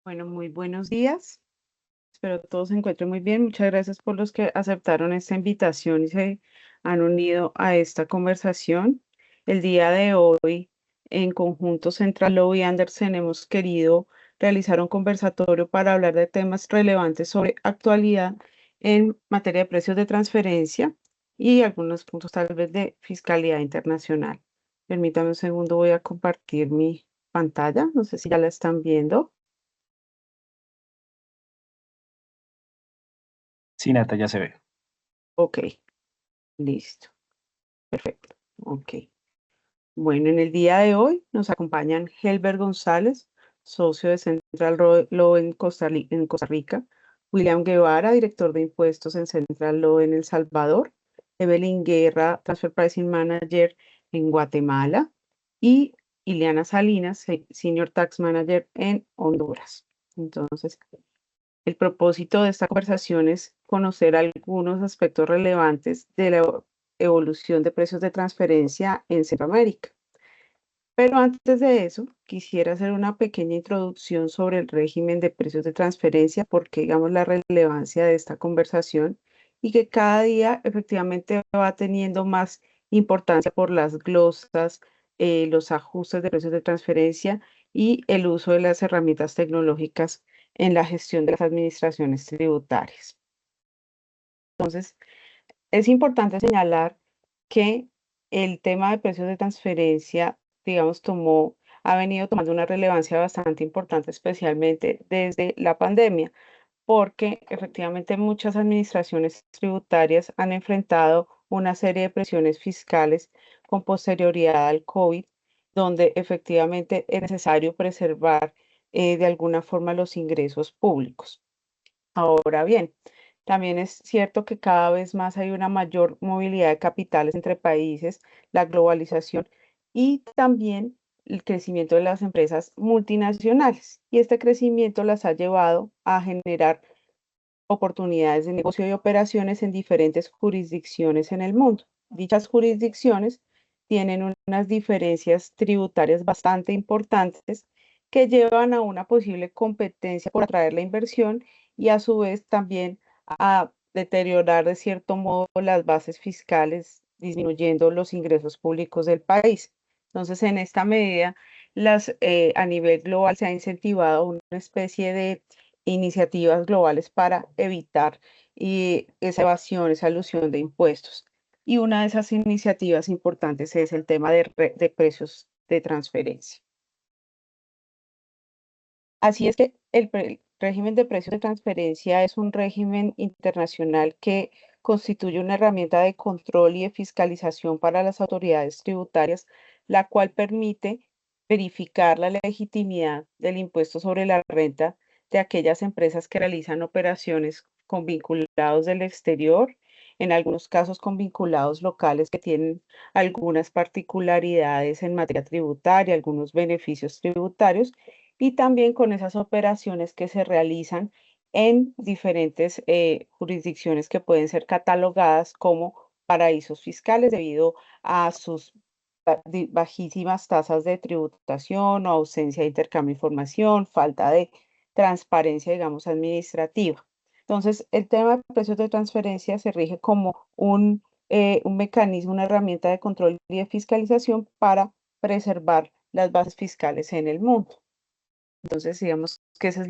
Bueno, muy buenos días. Espero todos se encuentren muy bien. Muchas gracias por los que aceptaron esta invitación y se han unido a esta conversación. El día de hoy, en conjunto Central Lobby y Andersen, hemos querido realizar un conversatorio para hablar de temas relevantes sobre actualidad en materia de precios de transferencia y algunos puntos tal vez de fiscalidad internacional. Permítame un segundo, voy a compartir mi pantalla. No sé si ya la están viendo. Sí, Nata, ya se ve. Ok, listo. Perfecto. Ok. Bueno, en el día de hoy nos acompañan Helber González, socio de Central Law en Costa Rica, William Guevara, director de impuestos en Central Law en El Salvador, Evelyn Guerra, Transfer Pricing Manager en Guatemala y Ileana Salinas, Senior Tax Manager en Honduras. Entonces, el propósito de esta conversación es conocer algunos aspectos relevantes de la evolución de precios de transferencia en Centroamérica. Pero antes de eso, quisiera hacer una pequeña introducción sobre el régimen de precios de transferencia, porque digamos la relevancia de esta conversación y que cada día efectivamente va teniendo más importancia por las glosas, los ajustes de precios de transferencia y el uso de las herramientas tecnológicas en la gestión de las administraciones tributarias. Entonces, es importante señalar que el tema de precios de transferencia, digamos, ha venido tomando una relevancia bastante importante, especialmente desde la pandemia, porque efectivamente muchas administraciones tributarias han enfrentado una serie de presiones fiscales con posterioridad al COVID, donde efectivamente es necesario preservar de alguna forma los ingresos públicos. Ahora bien, también es cierto que cada vez más hay una mayor movilidad de capitales entre países, la globalización y también el crecimiento de las empresas multinacionales. Y este crecimiento las ha llevado a generar oportunidades de negocio y operaciones en diferentes jurisdicciones en el mundo. Dichas jurisdicciones tienen unas diferencias tributarias bastante importantes que llevan a una posible competencia por atraer la inversión y a su vez también a deteriorar de cierto modo las bases fiscales, disminuyendo los ingresos públicos del país. Entonces, en esta medida, a nivel global se ha incentivado una especie de iniciativas globales para evitar esa evasión, esa elusión de impuestos. Y una de esas iniciativas importantes es el tema de precios de transferencia. Así es que el régimen de precios de transferencia es un régimen internacional que constituye una herramienta de control y de fiscalización para las autoridades tributarias, la cual permite verificar la legitimidad del impuesto sobre la renta de aquellas empresas que realizan operaciones con vinculados del exterior, en algunos casos con vinculados locales que tienen algunas particularidades en materia tributaria, algunos beneficios tributarios y también con esas operaciones que se realizan en diferentes jurisdicciones que pueden ser catalogadas como paraísos fiscales debido a sus bajísimas tasas de tributación o ausencia de intercambio de información, falta de transparencia, digamos, administrativa. Entonces, el tema de precios de transferencia se rige como un mecanismo, una herramienta de control y de fiscalización para preservar las bases fiscales en el mundo. Entonces, digamos que ese es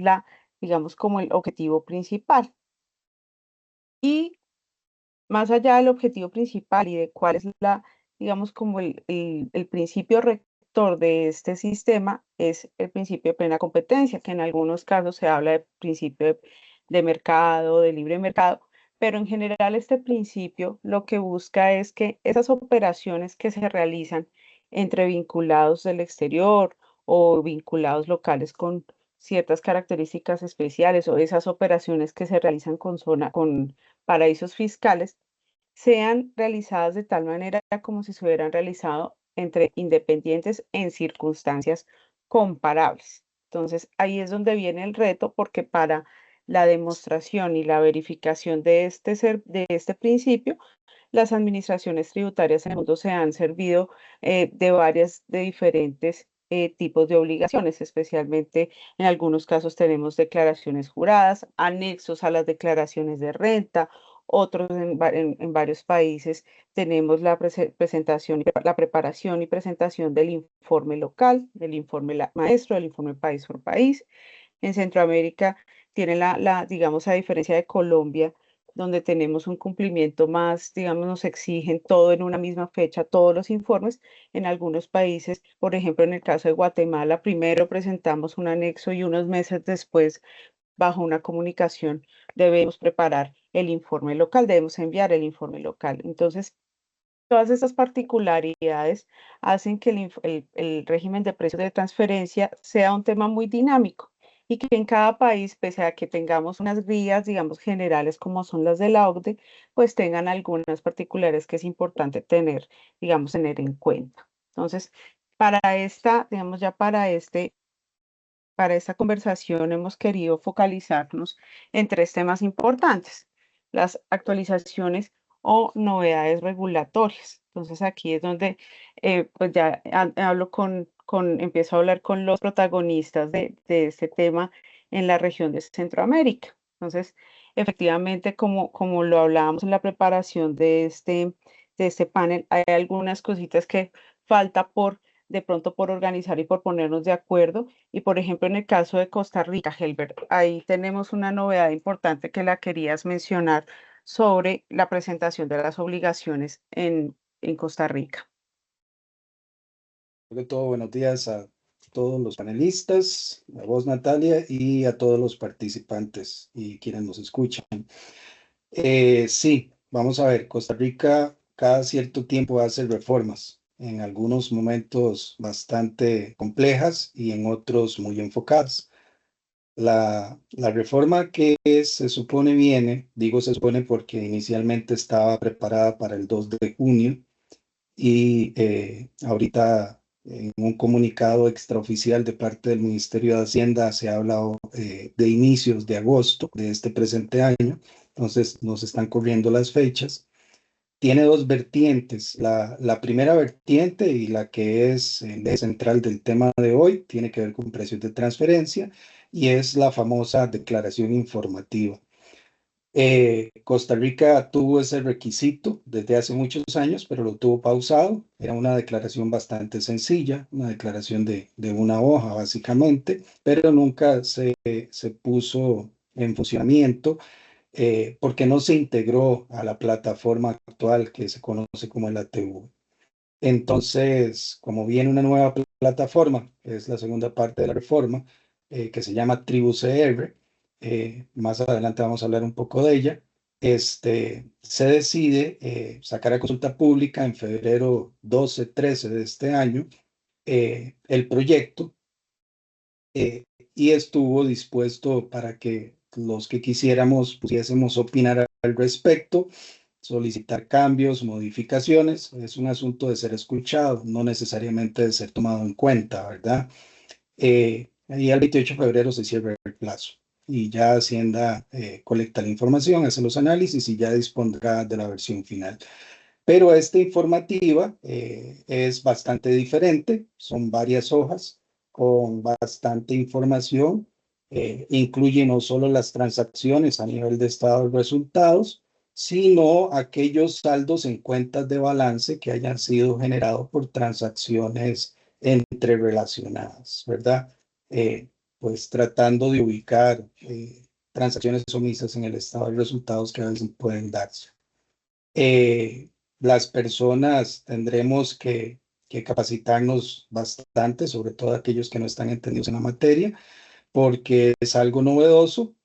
digamos, como el objetivo principal. Y más allá del objetivo principal y de cuál es digamos, como el principio rector de este sistema, es el principio de plena competencia, que en algunos casos se habla de principio de mercado, de libre mercado, pero en general este principio lo que busca es que esas operaciones que se realizan entre vinculados del exterior o vinculados locales con ciertas características especiales o esas operaciones que se realizan con paraísos fiscales sean realizadas de tal manera como si se hubieran realizado entre independientes en circunstancias comparables. Entonces, ahí es donde viene el reto, porque para la demostración y la verificación de este principio, las administraciones tributarias en el mundo se han servido de diferentes tipos de obligaciones, especialmente en algunos casos tenemos declaraciones juradas, anexos a las declaraciones de renta, otros en varios países tenemos la presentación, la preparación y presentación del informe local, del informe maestro, del informe país por país. En Centroamérica tiene digamos, a diferencia de Colombia, donde tenemos un cumplimiento más, digamos, nos exigen todo en una misma fecha, todos los informes. En algunos países, por ejemplo, en el caso de Guatemala, primero presentamos un anexo y unos meses después, bajo una comunicación, debemos preparar el informe local, debemos enviar el informe local. Entonces, todas estas particularidades hacen que el régimen de precios de transferencia sea un tema muy dinámico y que en cada país, pese a que tengamos unas guías, digamos, generales como son las de la OCDE, pues tengan algunas particulares que es importante tener, digamos, tener en cuenta. Entonces, para esta, digamos, ya para esta conversación hemos querido focalizarnos en tres temas importantes: las actualizaciones o novedades regulatorias. Entonces aquí es donde pues ya hablo empiezo a hablar con los protagonistas de este tema en la región de Centroamérica. Entonces, efectivamente, como lo hablábamos en la preparación de este panel, hay algunas cositas que falta de pronto por organizar y por ponernos de acuerdo. Y por ejemplo, en el caso de Costa Rica, Helbert, ahí tenemos una novedad importante que la querías mencionar sobre la presentación de las obligaciones en Costa Rica. Sobre todo, buenos días a todos los panelistas, a vos, Natalia, y a todos los participantes y quienes nos escuchan. Sí, vamos a ver, Costa Rica cada cierto tiempo hace reformas, en algunos momentos bastante complejas y en otros muy enfocadas. La reforma que se supone viene, digo se supone porque inicialmente estaba preparada para el 2 de junio y ahorita en un comunicado extraoficial de parte del Ministerio de Hacienda se ha hablado de inicios de agosto de este presente año, entonces nos están corriendo las fechas. Tiene dos vertientes. La primera vertiente y la que es el eje central del tema de hoy tiene que ver con precios de transferencia y es la famosa declaración informativa. Costa Rica tuvo ese requisito desde hace muchos años, pero lo tuvo pausado. Era una declaración bastante sencilla, una declaración de una hoja básicamente, pero nunca se puso en funcionamiento porque no se integró a la plataforma actual que se conoce como el ATV. Entonces, como viene una nueva plataforma, que es la segunda parte de la reforma, que se llama TribuCR, más adelante vamos a hablar un poco de ella, se decide sacar a consulta pública en febrero 12-13 de este año el proyecto y estuvo dispuesto para que los que quisiéramos pudiésemos opinar al respecto, solicitar cambios, modificaciones. Es un asunto de ser escuchado, no necesariamente de ser tomado en cuenta, ¿verdad? Y el 28 de febrero se cierra el plazo y ya Hacienda colecta la información, hace los análisis y ya dispondrá de la versión final. Pero esta informativa es bastante diferente, son varias hojas con bastante información, incluye no solo las transacciones a nivel de estado de resultados, sino aquellos saldos en cuentas de balance que hayan sido generados por transacciones entrerelacionadas, ¿verdad? Pues tratando de ubicar transacciones omisas en el estado de resultados que a veces pueden darse. Las personas tendremos que capacitarnos bastante, sobre todo aquellos que no están entendidos en la materia, porque es algo novedoso.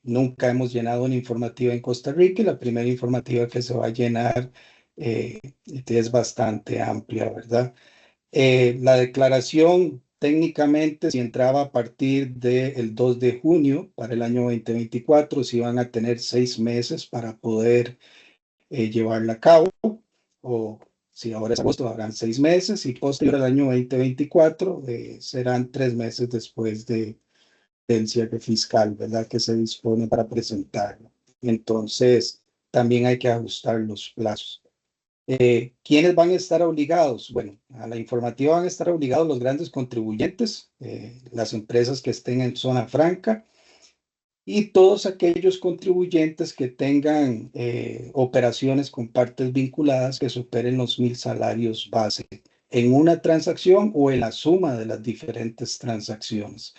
Nunca hemos llenado una informativa en Costa Rica y la primera informativa que se va a llenar es bastante amplia, ¿verdad? La declaración técnicamente, si entraba a partir del 2 de junio para el año 2024, se iban a tener 6 meses para poder llevarla a cabo, o si ahora es agosto, habrán 6 meses, y posterior al año 2024 serán 3 meses después del cierre fiscal, ¿verdad? Que se dispone para presentarlo. Entonces, también hay que ajustar los plazos. ¿Quiénes van a estar obligados? Bueno, a la informativa van a estar obligados los grandes contribuyentes, las empresas que estén en zona franca y todos aquellos contribuyentes que tengan operaciones con partes vinculadas que superen los 1.000 salarios base en una transacción o en la suma de las diferentes transacciones.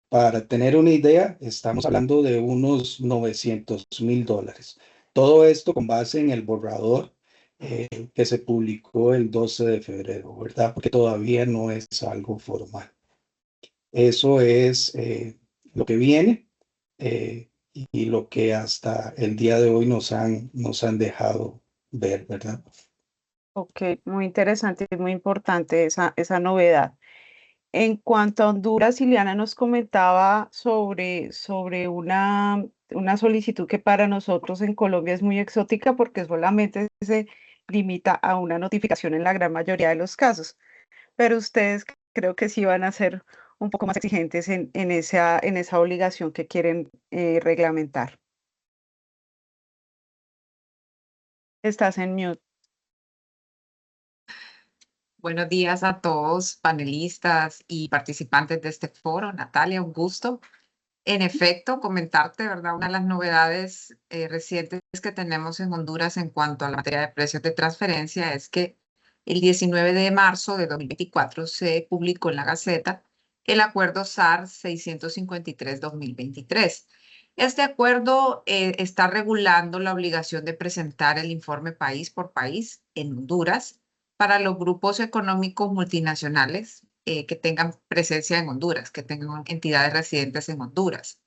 Para tener una idea, estamos hablando de unos $900,000. Todo esto con base en el borrador que se publicó el 12 de febrero, ¿verdad? Porque todavía no es algo formal. Eso es lo que viene y lo que hasta el día de hoy nos han dejado ver, ¿verdad? Ok, muy interesante y muy importante esa novedad. En cuanto a Honduras, Ileana nos comentaba sobre una solicitud que para nosotros en Colombia es muy exótica porque solamente se limita a una notificación en la gran mayoría de los casos, pero ustedes creo que sí van a ser un poco más exigentes en esa obligación que quieren reglamentar. Estás en mute. Buenos días a todos, panelistas y participantes de este foro. Natalia, un gusto. En efecto, comentarte, ¿verdad? Una de las novedades recientes que tenemos en Honduras en cuanto a la materia de precios de transferencia es que el 19 de marzo de 2024 se publicó en la Gaceta el Acuerdo SAR 653-2023. Este acuerdo está regulando la obligación de presentar el informe país por país en Honduras para los grupos económicos multinacionales que tengan presencia en Honduras, que tengan entidades residentes en Honduras.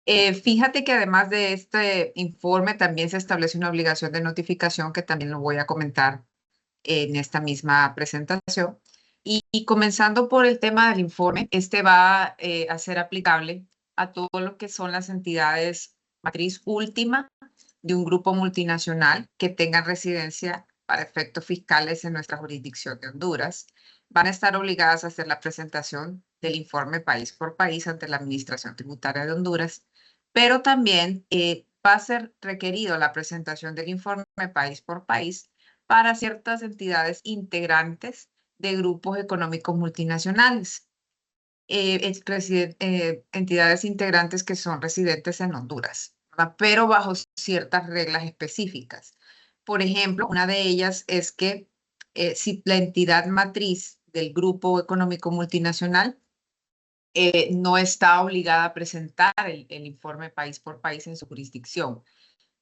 Fíjate que además de este informe también se establece una obligación de notificación que también lo voy a comentar en esta misma presentación. Y comenzando por el tema del informe, este va a ser aplicable a todo lo que son las entidades matriz última de un grupo multinacional que tengan residencia para efectos fiscales en nuestra jurisdicción de Honduras. Van a estar obligadas a hacer la presentación del informe país por país ante la Administración Tributaria de Honduras, pero también va a ser requerido la presentación del informe país por país para ciertas entidades integrantes de grupos económicos multinacionales, entidades integrantes que son residentes en Honduras, ¿verdad? Pero bajo ciertas reglas específicas. Por ejemplo, una de ellas es que si la entidad matriz del grupo económico multinacional no está obligada a presentar el informe país por país en su jurisdicción,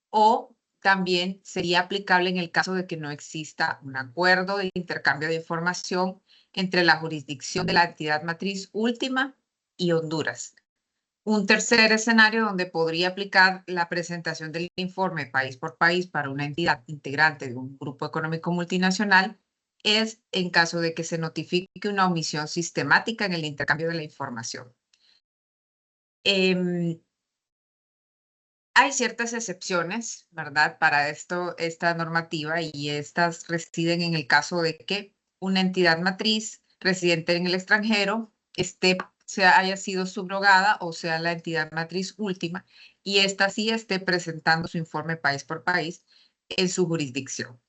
o también sería aplicable en el caso de que no exista un acuerdo de intercambio de información entre la jurisdicción de la entidad matriz última y Honduras. Un tercer escenario donde podría aplicar la presentación del informe país por país para una entidad integrante de un grupo económico multinacional es en caso de que se notifique una omisión sistemática en el intercambio de la información. Hay ciertas excepciones, ¿verdad? Para esta normativa, y estas residen en el caso de que una entidad matriz residente en el extranjero haya sido subrogada o sea la entidad matriz última y esta sí esté presentando su informe país por país en su jurisdicción.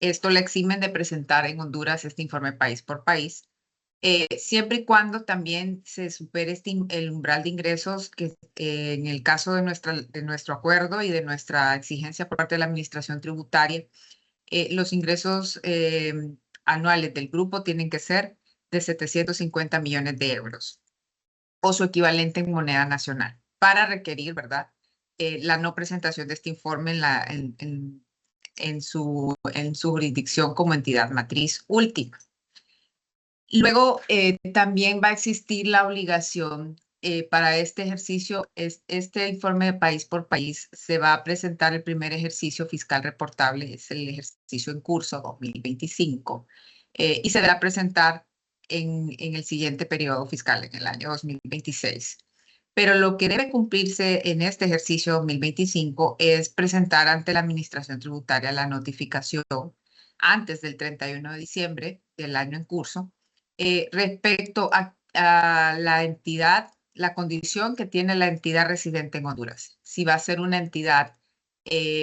Esto le eximen de presentar en Honduras este informe país por país, siempre y cuando también se supere el umbral de ingresos que en el caso de nuestro acuerdo y de nuestra exigencia por parte de la Administración Tributaria, los ingresos anuales del grupo tienen que ser de 750 millones de euros o su equivalente en moneda nacional para requerir, ¿verdad? La no presentación de este informe en su jurisdicción como entidad matriz última. Luego, también va a existir la obligación para este ejercicio, este informe de país por país se va a presentar el primer ejercicio fiscal reportable, es el ejercicio en curso 2025, y se deberá presentar en el siguiente periodo fiscal, en el año 2026. Pero lo que debe cumplirse en este ejercicio 2025 es presentar ante la Administración Tributaria la notificación antes del 31 de diciembre del año en curso, respecto a la entidad, la condición que tiene la entidad residente en Honduras. Si va a ser una entidad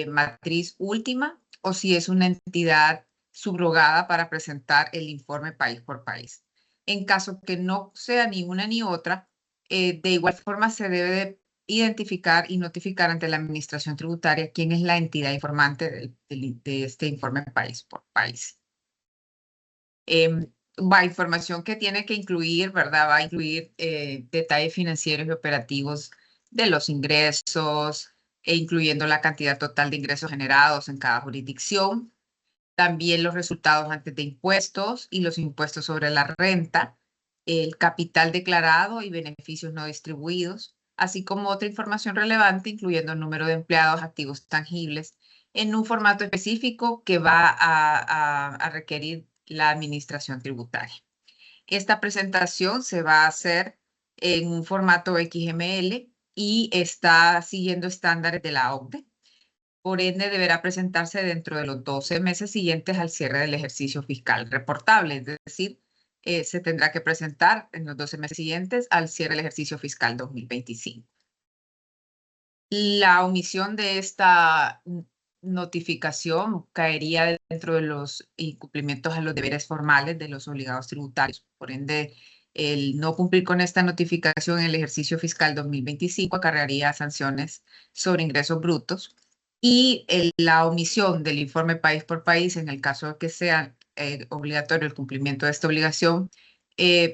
matriz última o si es una entidad subrogada para presentar el informe país por país. En caso que no sea ni una ni otra, de igual forma se debe de identificar y notificar ante la Administración Tributaria quién es la entidad informante de este informe país por país. Va información que tiene que incluir, ¿verdad? Va a incluir detalles financieros y operativos de los ingresos, incluyendo la cantidad total de ingresos generados en cada jurisdicción, también los resultados antes de impuestos y los impuestos sobre la renta, el capital declarado y beneficios no distribuidos, así como otra información relevante, incluyendo el número de empleados, activos tangibles, en un formato específico que va a requerir la administración tributaria. Esta presentación se va a hacer en un formato XML y está siguiendo estándares de la OCDE. Por ende, deberá presentarse dentro de los 12 meses siguientes al cierre del ejercicio fiscal reportable, es decir, se tendrá que presentar en los 12 meses siguientes al cierre del ejercicio fiscal 2025. La omisión de esta notificación caería dentro de los incumplimientos a los deberes formales de los obligados tributarios. Por ende, el no cumplir con esta notificación en el ejercicio fiscal 2025 acarrearía sanciones sobre ingresos brutos. Y la omisión del informe país por país, en el caso de que sea obligatorio el cumplimiento de esta obligación,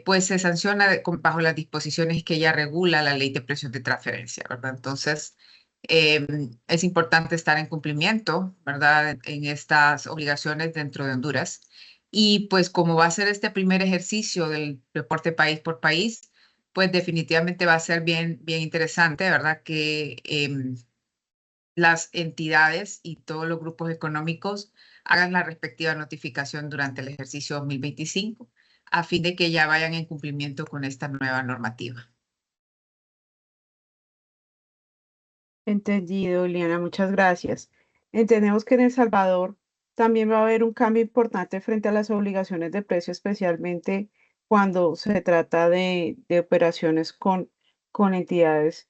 pues se sanciona bajo las disposiciones que ya regula la ley de precios de transferencia, ¿verdad? Entonces, es importante estar en cumplimiento, ¿verdad? En estas obligaciones dentro de Honduras. Y pues como va a ser este primer ejercicio del reporte país por país, pues definitivamente va a ser bien interesante, ¿verdad? Que las entidades y todos los grupos económicos hagan la respectiva notificación durante el ejercicio 2025 a fin de que ya vayan en cumplimiento con esta nueva normativa. Entendido, Liana, muchas gracias. Entendemos que en El Salvador también va a haber un cambio importante frente a las obligaciones de precio, especialmente cuando se trata de operaciones con entidades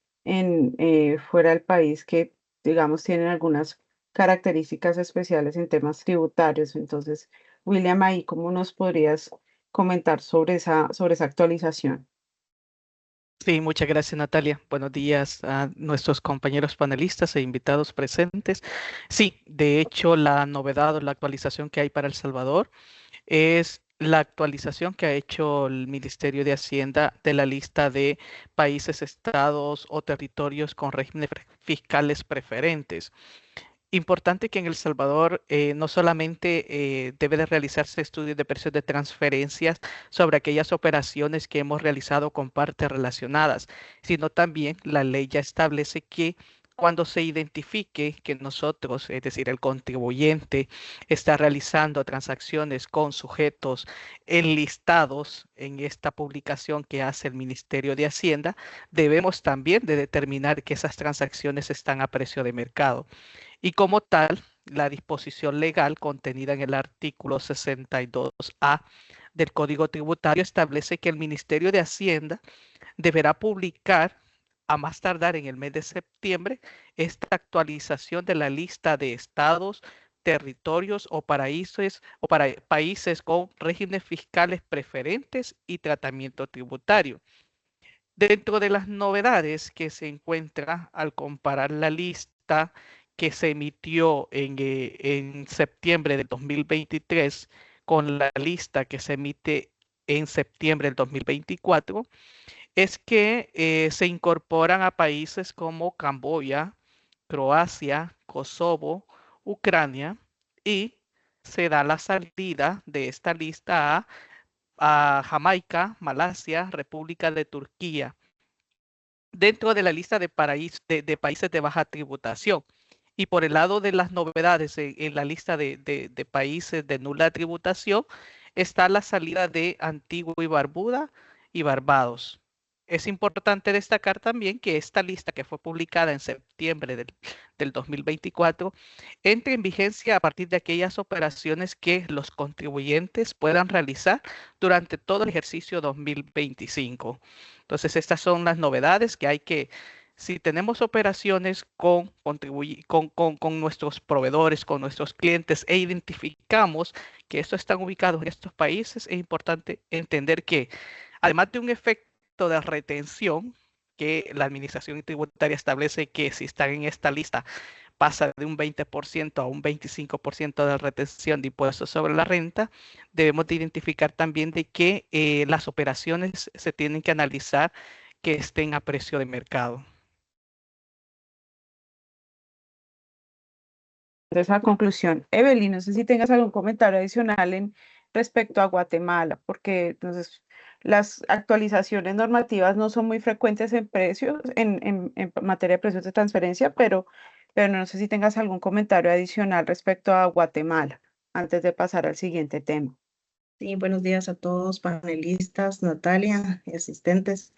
fuera del país que, digamos, tienen algunas características especiales en temas tributarios. Entonces, William, ahí, ¿cómo nos podrías comentar sobre esa actualización? Sí, muchas gracias, Natalia. Buenos días a nuestros compañeros panelistas e invitados presentes. Sí, de hecho, la novedad o la actualización que hay para El Salvador es la actualización que ha hecho el Ministerio de Hacienda de la lista de países, estados o territorios con regímenes fiscales preferentes. Importante que en El Salvador no solamente debe de realizarse estudios de precios de transferencias sobre aquellas operaciones que hemos realizado con partes relacionadas, sino también la ley ya establece que cuando se identifique que nosotros, es decir, el contribuyente, está realizando transacciones con sujetos enlistados en esta publicación que hace el Ministerio de Hacienda, debemos también de determinar que esas transacciones están a precio de mercado. Y como tal, la disposición legal contenida en el artículo 62A del Código Tributario establece que el Ministerio de Hacienda deberá publicar a más tardar en el mes de septiembre esta actualización de la lista de estados, territorios o países con regímenes fiscales preferentes y tratamiento tributario. Dentro de las novedades que se encuentra al comparar la lista que se emitió en septiembre del 2023 con la lista que se emite en septiembre del 2024, es que se incorporan a países como Camboya, Croacia, Kosovo, Ucrania y se da la salida de esta lista a Jamaica, Malasia, República de Turquía, dentro de la lista de países de baja tributación. Y por el lado de las novedades en la lista de países de nula tributación, está la salida de Antigua y Barbuda y Barbados. Es importante destacar también que esta lista, que fue publicada en septiembre del 2024, entra en vigencia a partir de aquellas operaciones que los contribuyentes puedan realizar durante todo el ejercicio 2025. Entonces, estas son las novedades que hay que si tenemos operaciones con nuestros proveedores, con nuestros clientes e identificamos que estos están ubicados en estos países, es importante entender que además de un efecto de retención, que la Administración Tributaria establece que si están en esta lista pasa de un 20% a un 25% de retención de impuestos sobre la renta, debemos de identificar también de que las operaciones se tienen que analizar que estén a precio de mercado. Esa conclusión. Evelyn, no sé si tengas algún comentario adicional respecto a Guatemala, porque entonces las actualizaciones normativas no son muy frecuentes en precios, en materia de precios de transferencia, pero no sé si tengas algún comentario adicional respecto a Guatemala, antes de pasar al siguiente tema. Sí, buenos días a todos, panelistas, Natalia, asistentes.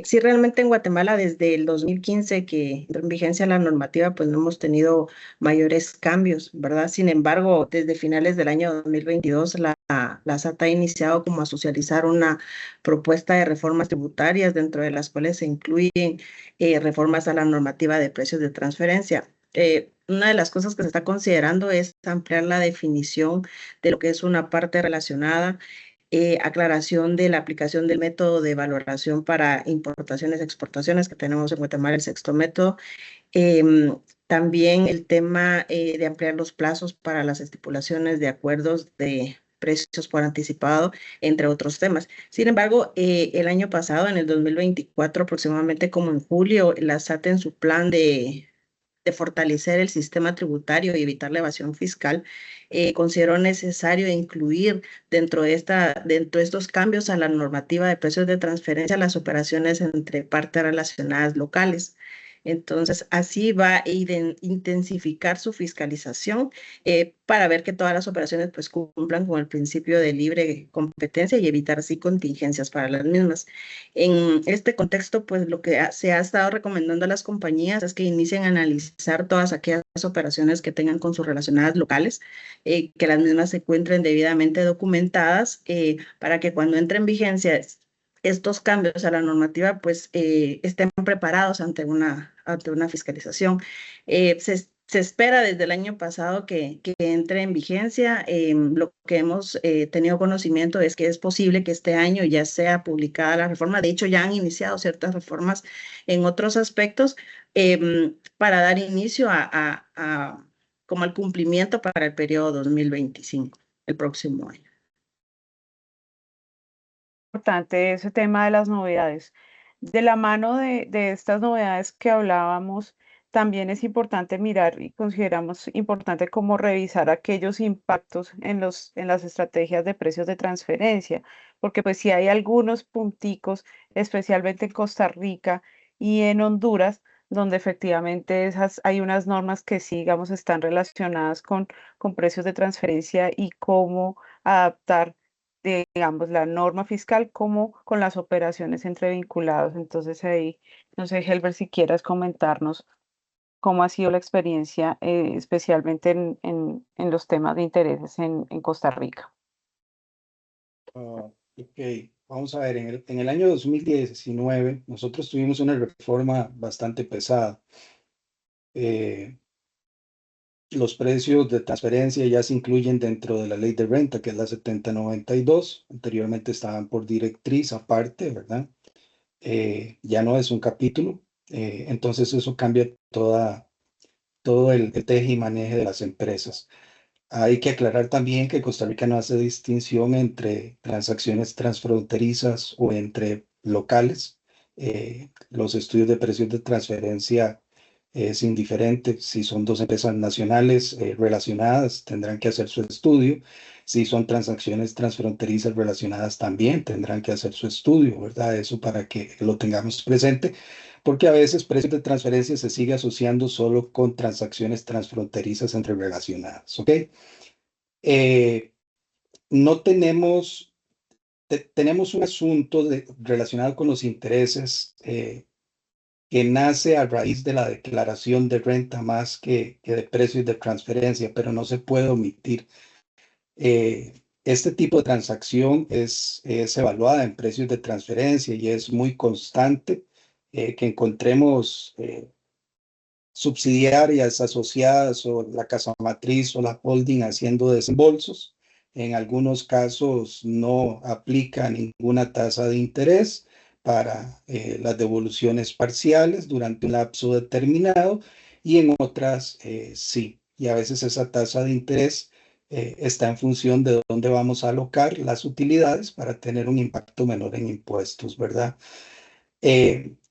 Sí, realmente en Guatemala desde el 2015 que entró en vigencia la normativa, pues no hemos tenido mayores cambios, ¿verdad? Sin embargo, desde finales del año 2022, la SAT ha iniciado como a socializar una propuesta de reformas tributarias, dentro de las cuales se incluyen reformas a la normativa de precios de transferencia. Una de las cosas que se está considerando es ampliar la definición de lo que es una parte relacionada, aclaración de la aplicación del método de valoración para importaciones y exportaciones que tenemos en Guatemala, el sexto método. También el tema de ampliar los plazos para las estipulaciones de acuerdos de precios por anticipado, entre otros temas. Sin embargo, el año pasado, en el 2024, aproximadamente como en julio, la SAT en su plan de fortalecer el sistema tributario y evitar la evasión fiscal, consideró necesario incluir dentro de estos cambios a la normativa de precios de transferencia las operaciones entre partes relacionadas locales. Entonces, así va a intensificar su fiscalización para ver que todas las operaciones pues cumplan con el principio de libre competencia y evitar así contingencias para las mismas. En este contexto, pues lo que se ha estado recomendando a las compañías es que inicien a analizar todas aquellas operaciones que tengan con sus relacionadas locales, que las mismas se encuentren debidamente documentadas para que cuando entre en vigencia estos cambios a la normativa, pues estén preparados ante una fiscalización. Se espera desde el año pasado que entre en vigencia. Lo que hemos tenido conocimiento es que es posible que este año ya sea publicada la reforma. De hecho, ya han iniciado ciertas reformas en otros aspectos para dar inicio como al cumplimiento para el periodo 2025, el próximo año. Importante ese tema de las novedades. De la mano de estas novedades que hablábamos, también es importante mirar y consideramos importante como revisar aquellos impactos en las estrategias de precios de transferencia, porque pues si hay algunos punticos, especialmente en Costa Rica y en Honduras, donde efectivamente hay unas normas que sí, digamos, están relacionadas con precios de transferencia y cómo adaptar digamos, la norma fiscal como con las operaciones entre vinculados. Entonces ahí, no sé, Helber, si quieras comentarnos cómo ha sido la experiencia, especialmente en los temas de intereses en Costa Rica. Ok, vamos a ver, en el año 2019 nosotros tuvimos una reforma bastante pesada. Los precios de transferencia ya se incluyen dentro de la ley de renta, que es la 7092. Anteriormente estaban por directriz aparte, ¿verdad? Ya no es un capítulo. Entonces eso cambia todo el teje y maneje de las empresas. Hay que aclarar también que Costa Rica no hace distinción entre transacciones transfronterizas o entre locales. Los estudios de precios de transferencia es indiferente. Si son dos empresas nacionales relacionadas, tendrán que hacer su estudio. Si son transacciones transfronterizas relacionadas, también tendrán que hacer su estudio, ¿verdad? Eso para que lo tengamos presente, porque a veces precios de transferencia se sigue asociando solo con transacciones transfronterizas entre relacionadas, ¿ok? No tenemos, tenemos un asunto relacionado con los intereses que nace a raíz de la declaración de renta más que de precios de transferencia, pero no se puede omitir. Este tipo de transacción es evaluada en precios de transferencia y es muy constante que encontremos subsidiarias asociadas o la casa matriz o la holding haciendo desembolsos. En algunos casos no aplica ninguna tasa de interés para las devoluciones parciales durante un lapso determinado y en otras sí. Y a veces esa tasa de interés está en función de dónde vamos a alocar las utilidades para tener un impacto menor en impuestos, ¿verdad?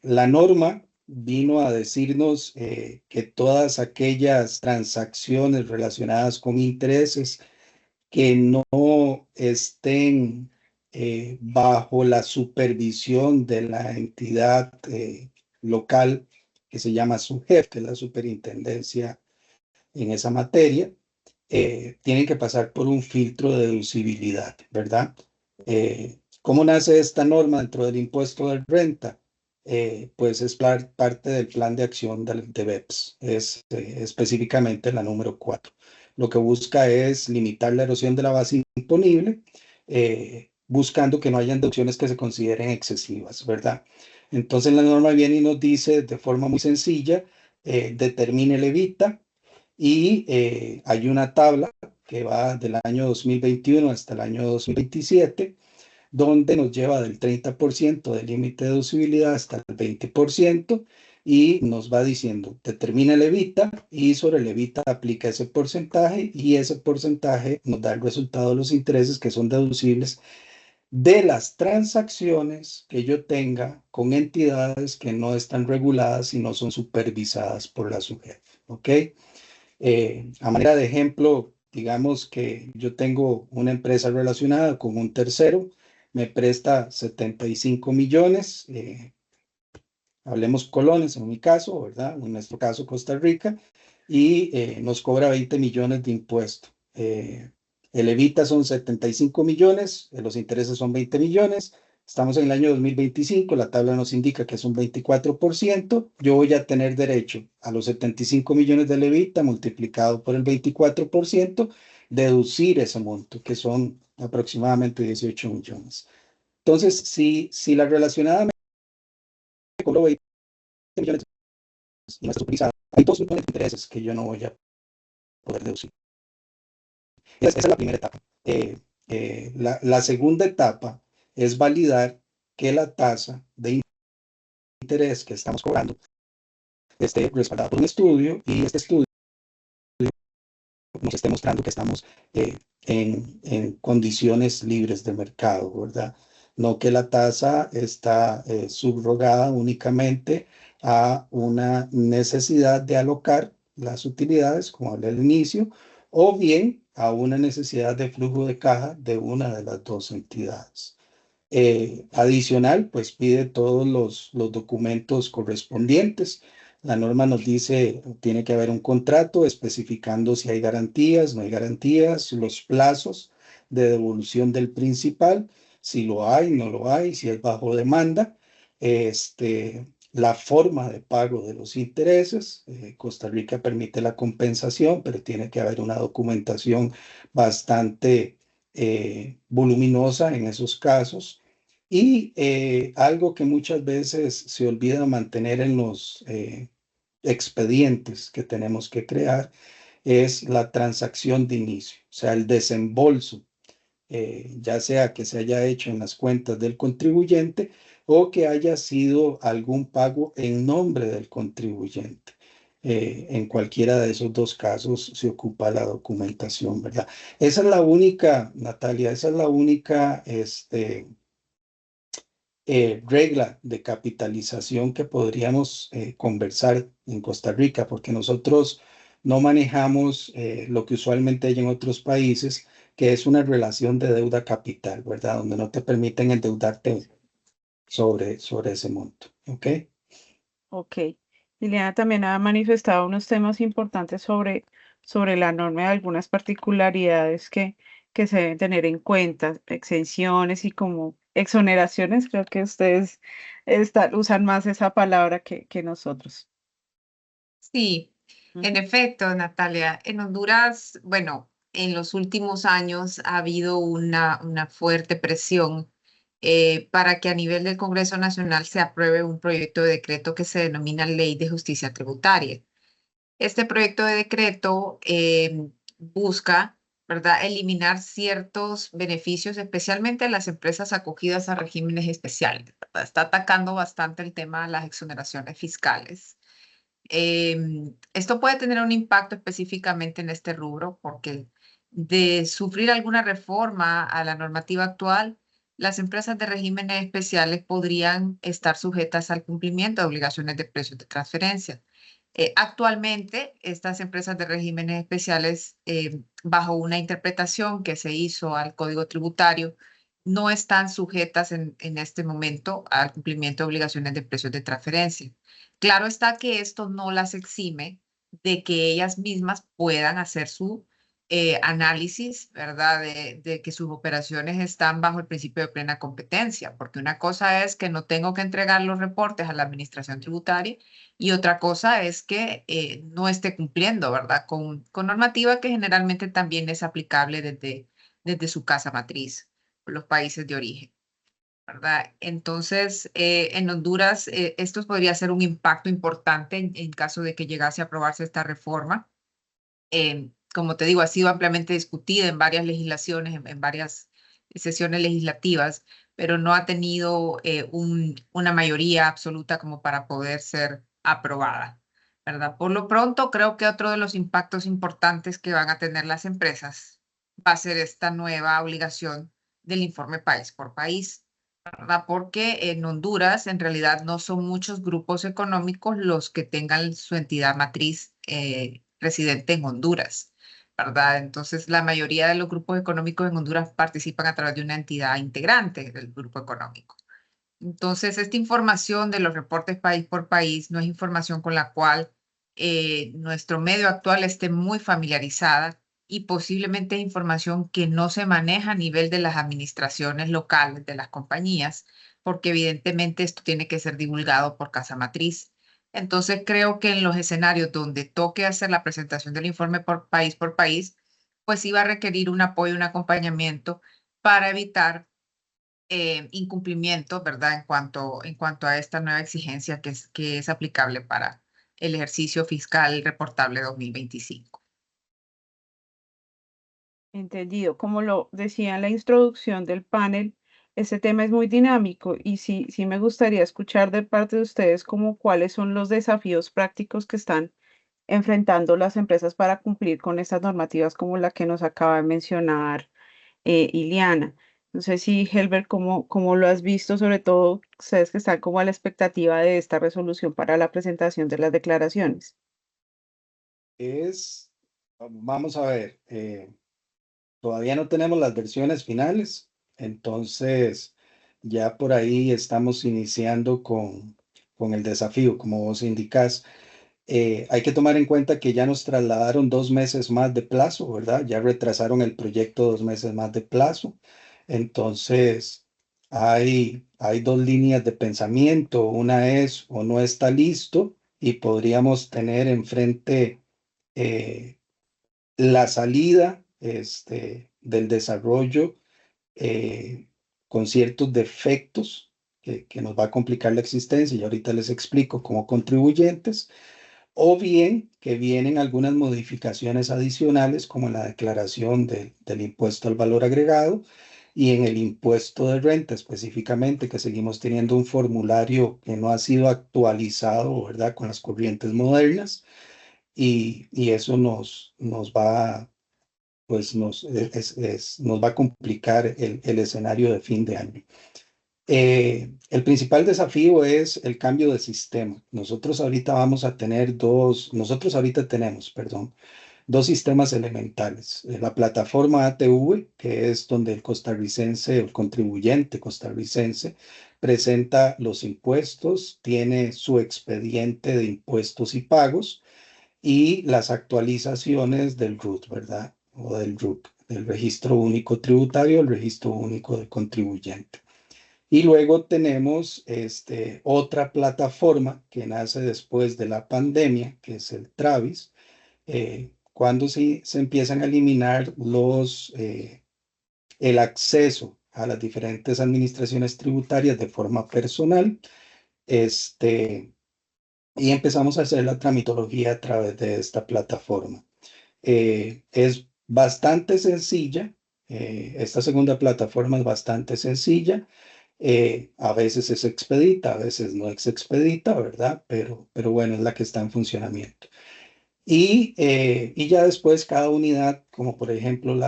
La norma vino a decirnos que todas aquellas transacciones relacionadas con intereses que no estén bajo la supervisión de la entidad local que se llama SUGEF, que es la superintendencia en esa materia, tienen que pasar por un filtro de deducibilidad, ¿verdad? ¿Cómo nace esta norma dentro del impuesto de renta? Pues es parte del plan de acción de BEPS, es específicamente la número 4. Lo que busca es limitar la erosión de la base imponible, buscando que no hayan deducciones que se consideren excesivas, ¿verdad? Entonces la norma viene y nos dice de forma muy sencilla, determine el evita, y hay una tabla que va del año 2021 hasta el año 2027, donde nos lleva del 30% del límite de deducibilidad hasta el 20% y nos va diciendo, determina el evita y sobre el evita aplica ese porcentaje y ese porcentaje nos da el resultado de los intereses que son deducibles de las transacciones que yo tenga con entidades que no están reguladas y no son supervisadas por la SUGEF, ¿ok? A manera de ejemplo, digamos que yo tengo una empresa relacionada con un tercero, me presta 75 millones, hablemos colones en mi caso, ¿verdad? En nuestro caso Costa Rica, y nos cobra 20 millones de impuesto. El evita son 75 millones, los intereses son 20 millones, estamos en el año 2025, la tabla nos indica que es un 24%, yo voy a tener derecho a los 75 millones del evita multiplicado por el 24%, deducir ese monto, que son aproximadamente 18 millones. Entonces, si la relacionada me cobró 20 millones y no está utilizada, hay 2 millones de intereses que yo no voy a poder deducir. Esa es la primera etapa. La segunda etapa es validar que la tasa de interés que estamos cobrando esté respaldada por un estudio y este estudio nos esté mostrando que estamos en condiciones libres de mercado, ¿verdad? No que la tasa está subrogada únicamente a una necesidad de alocar las utilidades, como hablé al inicio, o bien a una necesidad de flujo de caja de una de las dos entidades. Adicional, pues pide todos los documentos correspondientes. La norma nos dice, tiene que haber un contrato especificando si hay garantías, no hay garantías, los plazos de devolución del principal, si lo hay, no lo hay, si es bajo demanda, la forma de pago de los intereses. Costa Rica permite la compensación, pero tiene que haber una documentación bastante voluminosa en esos casos. Y algo que muchas veces se olvida mantener en los expedientes que tenemos que crear es la transacción de inicio, o sea, el desembolso, ya sea que se haya hecho en las cuentas del contribuyente o que haya sido algún pago en nombre del contribuyente. En cualquiera de esos dos casos se ocupa la documentación, ¿verdad? Esa es la única, Natalia, esa es la única regla de capitalización que podríamos conversar en Costa Rica, porque nosotros no manejamos lo que usualmente hay en otros países, que es una relación de deuda capital, ¿verdad? Donde no te permiten endeudarte sobre ese monto, ¿ok? Ok. Liliana también ha manifestado unos temas importantes sobre la norma y algunas particularidades que se deben tener en cuenta, exenciones y como exoneraciones. Creo que ustedes usan más esa palabra que nosotros. Sí, en Ujú. efecto, Natalia, en Honduras, bueno, en los últimos años ha habido una fuerte presión para que a nivel del Congreso Nacional se apruebe un proyecto de decreto que se denomina Ley de Justicia Tributaria. Este proyecto de decreto busca, ¿verdad?, eliminar ciertos beneficios, especialmente a las empresas acogidas a regímenes especiales, ¿verdad? Está atacando bastante el tema de las exoneraciones fiscales. Esto puede tener un impacto específicamente en este rubro porque de sufrir alguna reforma a la normativa actual, las empresas de regímenes especiales podrían estar sujetas al cumplimiento de obligaciones de precios de transferencia. Actualmente, estas empresas de regímenes especiales, bajo una interpretación que se hizo al Código Tributario, no están sujetas en este momento al cumplimiento de obligaciones de precios de transferencia. Claro está que esto no las exime de que ellas mismas puedan hacer su análisis, ¿verdad? De que sus operaciones están bajo el principio de plena competencia, porque una cosa es que no tengo que entregar los reportes a la administración tributaria y otra cosa es que no esté cumpliendo, ¿verdad? Con normativa que generalmente también es aplicable desde su casa matriz, los países de origen, ¿verdad? Entonces, en Honduras, esto podría ser un impacto importante en caso de que llegase a aprobarse esta reforma. Como te digo, ha sido ampliamente discutida en varias legislaciones, en varias sesiones legislativas, pero no ha tenido una mayoría absoluta como para poder ser aprobada, ¿verdad? Por lo pronto, creo que otro de los impactos importantes que van a tener las empresas va a ser esta nueva obligación del informe país por país, ¿verdad? Porque en Honduras, en realidad, no son muchos grupos económicos los que tengan su entidad matriz residente en Honduras, ¿verdad? Entonces, la mayoría de los grupos económicos en Honduras participan a través de una entidad integrante del grupo económico. Entonces, esta información de los reportes país por país no es información con la cual nuestro medio actual esté muy familiarizada y posiblemente es información que no se maneja a nivel de las administraciones locales de las compañías, porque evidentemente esto tiene que ser divulgado por casa matriz. Entonces, creo que en los escenarios donde toque hacer la presentación del informe por país, pues iba a requerir un apoyo, un acompañamiento para evitar incumplimiento, ¿verdad? En cuanto a esta nueva exigencia que es aplicable para el ejercicio fiscal reportable 2025. Entendido. Como lo decía en la introducción del panel, este tema es muy dinámico y sí me gustaría escuchar de parte de ustedes como cuáles son los desafíos prácticos que están enfrentando las empresas para cumplir con estas normativas como la que nos acaba de mencionar Iliana. No sé si, Helber, cómo lo has visto, sobre todo ustedes que están como a la expectativa de esta resolución para la presentación de las declaraciones. Vamos a ver, todavía no tenemos las versiones finales, entonces ya por ahí estamos iniciando con el desafío, como vos indicás. Hay que tomar en cuenta que ya nos trasladaron 2 meses más de plazo, ¿verdad? Ya retrasaron el proyecto 2 meses más de plazo. Entonces, hay 2 líneas de pensamiento. Una es o no está listo y podríamos tener enfrente la salida del desarrollo con ciertos defectos que nos va a complicar la existencia y ahorita les explico como contribuyentes, o bien que vienen algunas modificaciones adicionales como en la declaración del impuesto al valor agregado y en el impuesto de renta específicamente, que seguimos teniendo un formulario que no ha sido actualizado, ¿verdad?, con las corrientes modernas y eso nos va, pues nos va a complicar el escenario de fin de año. El principal desafío es el cambio de sistema. Nosotros ahorita tenemos, perdón, 2 sistemas elementales. La plataforma ATV, que es donde el costarricense, el contribuyente costarricense, presenta los impuestos, tiene su expediente de impuestos y pagos y las actualizaciones del RUT, ¿verdad? O del RUC, del Registro Único Tributario, el Registro Único de Contribuyente. Y luego tenemos otra plataforma que nace después de la pandemia, que es el Travis, cuando se empiezan a eliminar el acceso a las diferentes administraciones tributarias de forma personal, y empezamos a hacer la tramitología a través de esta plataforma. Es bastante sencilla, esta segunda plataforma es bastante sencilla, a veces es expedita, a veces no es expedita, ¿verdad? Pero bueno, es la que está en funcionamiento. Y ya después cada unidad, como por ejemplo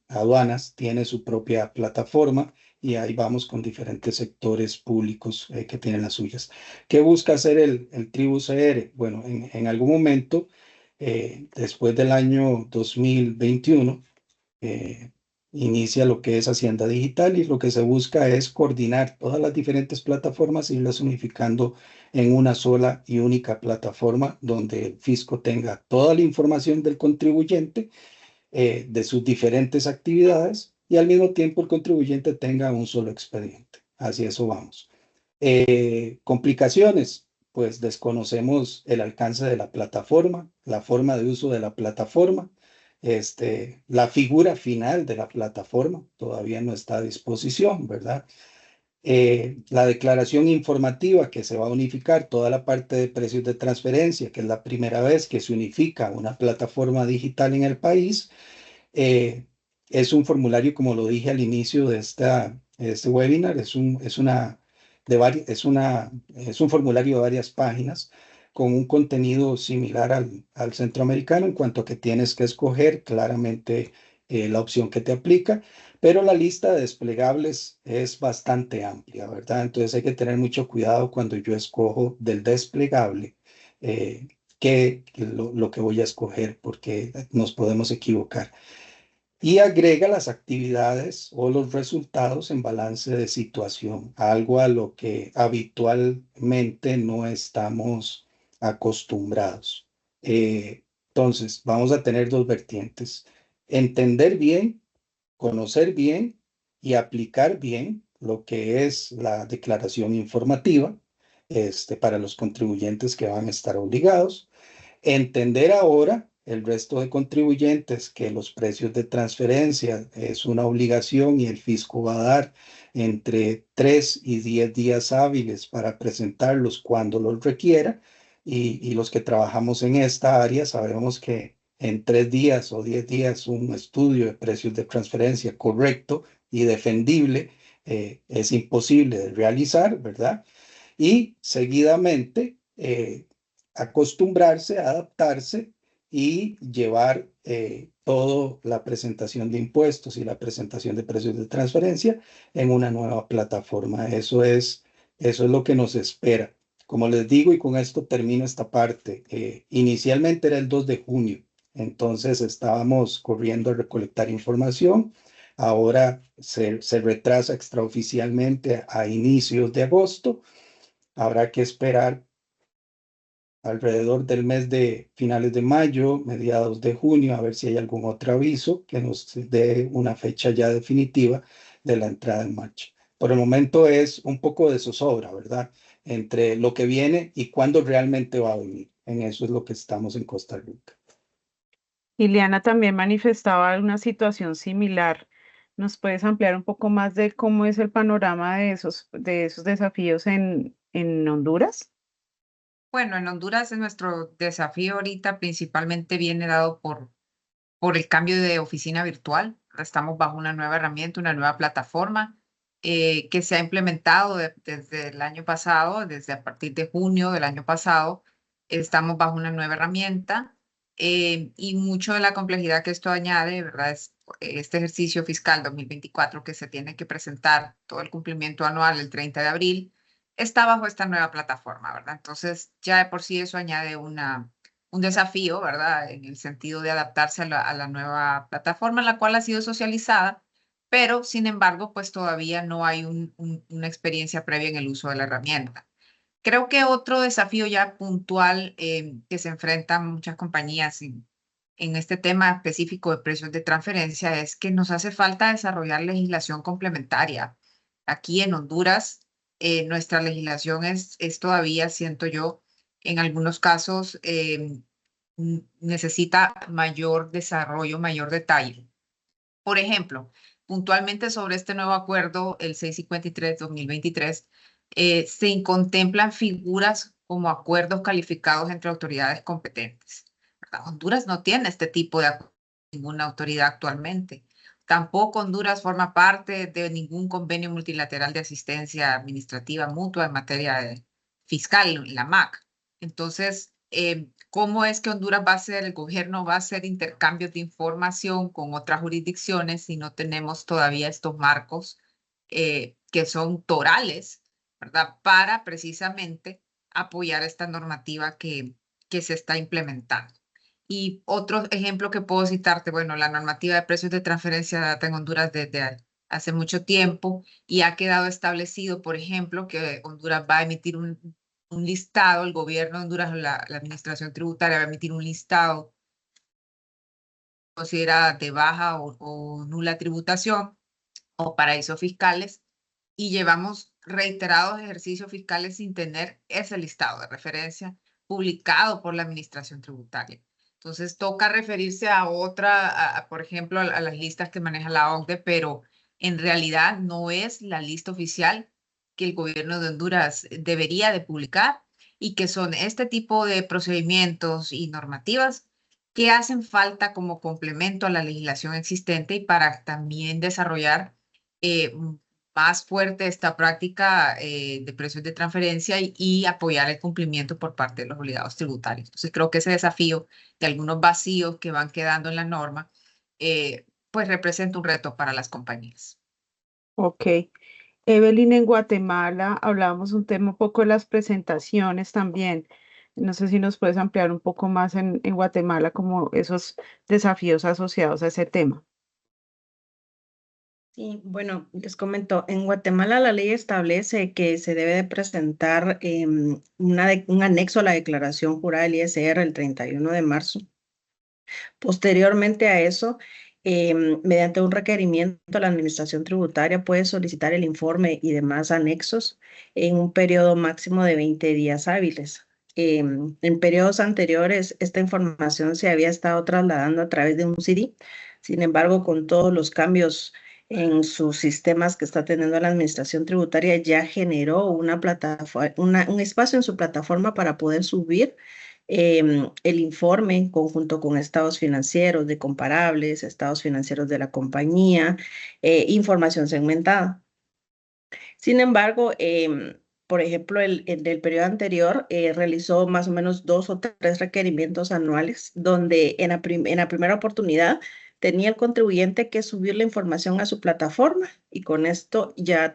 aduanas, tiene su propia plataforma y ahí vamos con diferentes sectores públicos que tienen las suyas. ¿Qué busca hacer el Tribu CR? Bueno, en algún momento, después del año 2021, inicia lo que es Hacienda Digital y lo que se busca es coordinar todas las diferentes plataformas y irlas unificando en una sola y única plataforma donde el fisco tenga toda la información del contribuyente, de sus diferentes actividades y al mismo tiempo el contribuyente tenga un solo expediente. Hacia eso vamos. Complicaciones, pues desconocemos el alcance de la plataforma, la forma de uso de la plataforma, la figura final de la plataforma todavía no está a disposición, ¿verdad? La declaración informativa que se va a unificar, toda la parte de precios de transferencia, que es la primera vez que se unifica una plataforma digital en el país, es un formulario, como lo dije al inicio de este webinar, es un formulario de varias páginas con un contenido similar al centroamericano en cuanto a que tienes que escoger claramente la opción que te aplica, pero la lista de desplegables es bastante amplia, ¿verdad? Entonces hay que tener mucho cuidado cuando yo escojo del desplegable lo que voy a escoger porque nos podemos equivocar. Y agrega las actividades o los resultados en balance de situación, algo a lo que habitualmente no estamos acostumbrados. Entonces, vamos a tener dos vertientes: entender bien, conocer bien y aplicar bien lo que es la declaración informativa para los contribuyentes que van a estar obligados. Entender ahora el resto de contribuyentes que los precios de transferencia es una obligación y el fisco va a dar entre 3 y 10 días hábiles para presentarlos cuando los requiera. Y los que trabajamos en esta área sabemos que en 3 días o 10 días un estudio de precios de transferencia correcto y defendible es imposible de realizar, ¿verdad? Y seguidamente acostumbrarse, adaptarse y llevar toda la presentación de impuestos y la presentación de precios de transferencia en una nueva plataforma. Eso es lo que nos espera. Como les digo, y con esto termino esta parte, inicialmente era el 2 de junio, entonces estábamos corriendo a recolectar información. Ahora se retrasa extraoficialmente a inicios de agosto. Habrá que esperar alrededor del mes de finales de mayo, mediados de junio, a ver si hay algún otro aviso que nos dé una fecha ya definitiva de la entrada en marcha. Por el momento es un poco de zozobra, ¿verdad? Entre lo que viene y cuándo realmente va a venir. En eso es lo que estamos en Costa Rica. Liliana también manifestaba una situación similar. ¿Nos puedes ampliar un poco más de cómo es el panorama de esos desafíos en Honduras? Bueno, en Honduras nuestro desafío ahorita principalmente viene dado por el cambio de oficina virtual. Estamos bajo una nueva herramienta, una nueva plataforma que se ha implementado desde el año pasado, desde a partir de junio del año pasado. Estamos bajo una nueva herramienta y mucho de la complejidad que esto añade, ¿verdad? Es este ejercicio fiscal 2024 que se tiene que presentar todo el cumplimiento anual el 30 de abril, está bajo esta nueva plataforma, ¿verdad? Entonces, ya de por sí eso añade un desafío, ¿verdad? En el sentido de adaptarse a la nueva plataforma, la cual ha sido socializada, pero sin embargo, pues todavía no hay una experiencia previa en el uso de la herramienta. Creo que otro desafío ya puntual que se enfrentan muchas compañías en este tema específico de precios de transferencia es que nos hace falta desarrollar legislación complementaria. Aquí en Honduras, nuestra legislación es todavía, siento yo, en algunos casos necesita mayor desarrollo, mayor detalle. Por ejemplo, puntualmente sobre este nuevo acuerdo, el 653-2023, se contemplan figuras como acuerdos calificados entre autoridades competentes, ¿verdad? Honduras no tiene este tipo de acuerdo con ninguna autoridad actualmente. Tampoco Honduras forma parte de ningún convenio multilateral de asistencia administrativa mutua en materia fiscal, la MAC. Entonces, ¿cómo es que Honduras el gobierno va a hacer intercambios de información con otras jurisdicciones si no tenemos todavía estos marcos que son torales, ¿verdad? Para precisamente apoyar esta normativa que se está implementando. Y otro ejemplo que puedo citarte, bueno, la normativa de precios de transferencia data en Honduras desde hace mucho tiempo y ha quedado establecido, por ejemplo, que Honduras va a emitir un listado, el gobierno de Honduras, la administración tributaria va a emitir un listado considerada de baja o nula tributación o paraísos fiscales y llevamos reiterados ejercicios fiscales sin tener ese listado de referencia publicado por la administración tributaria. Entonces toca referirse a otra, por ejemplo, a las listas que maneja la OCDE, pero en realidad no es la lista oficial que el gobierno de Honduras debería de publicar y que son este tipo de procedimientos y normativas que hacen falta como complemento a la legislación existente y para también desarrollar más fuerte esta práctica de precios de transferencia y apoyar el cumplimiento por parte de los obligados tributarios. Entonces creo que ese desafío de algunos vacíos que van quedando en la norma, pues representa un reto para las compañías. Ok. Evelyn, en Guatemala hablábamos un tema un poco de las presentaciones también. No sé si nos puedes ampliar un poco más en Guatemala como esos desafíos asociados a ese tema. Sí, bueno, les comento, en Guatemala la ley establece que se debe de presentar un anexo a la declaración jurada del ISR el 31 de marzo. Posteriormente a eso, mediante un requerimiento, la Administración Tributaria puede solicitar el informe y demás anexos en un periodo máximo de 20 días hábiles. En periodos anteriores, esta información se había estado trasladando a través de un CD. Sin embargo, con todos los cambios en sus sistemas que está teniendo la Administración Tributaria, ya generó una plataforma, un espacio en su plataforma para poder subir el informe en conjunto con estados financieros de comparables, estados financieros de la compañía, información segmentada. Sin embargo, por ejemplo, en el periodo anterior realizó más o menos 2 o 3 requerimientos anuales, donde en la primera oportunidad tenía el contribuyente que subir la información a su plataforma y con esto ya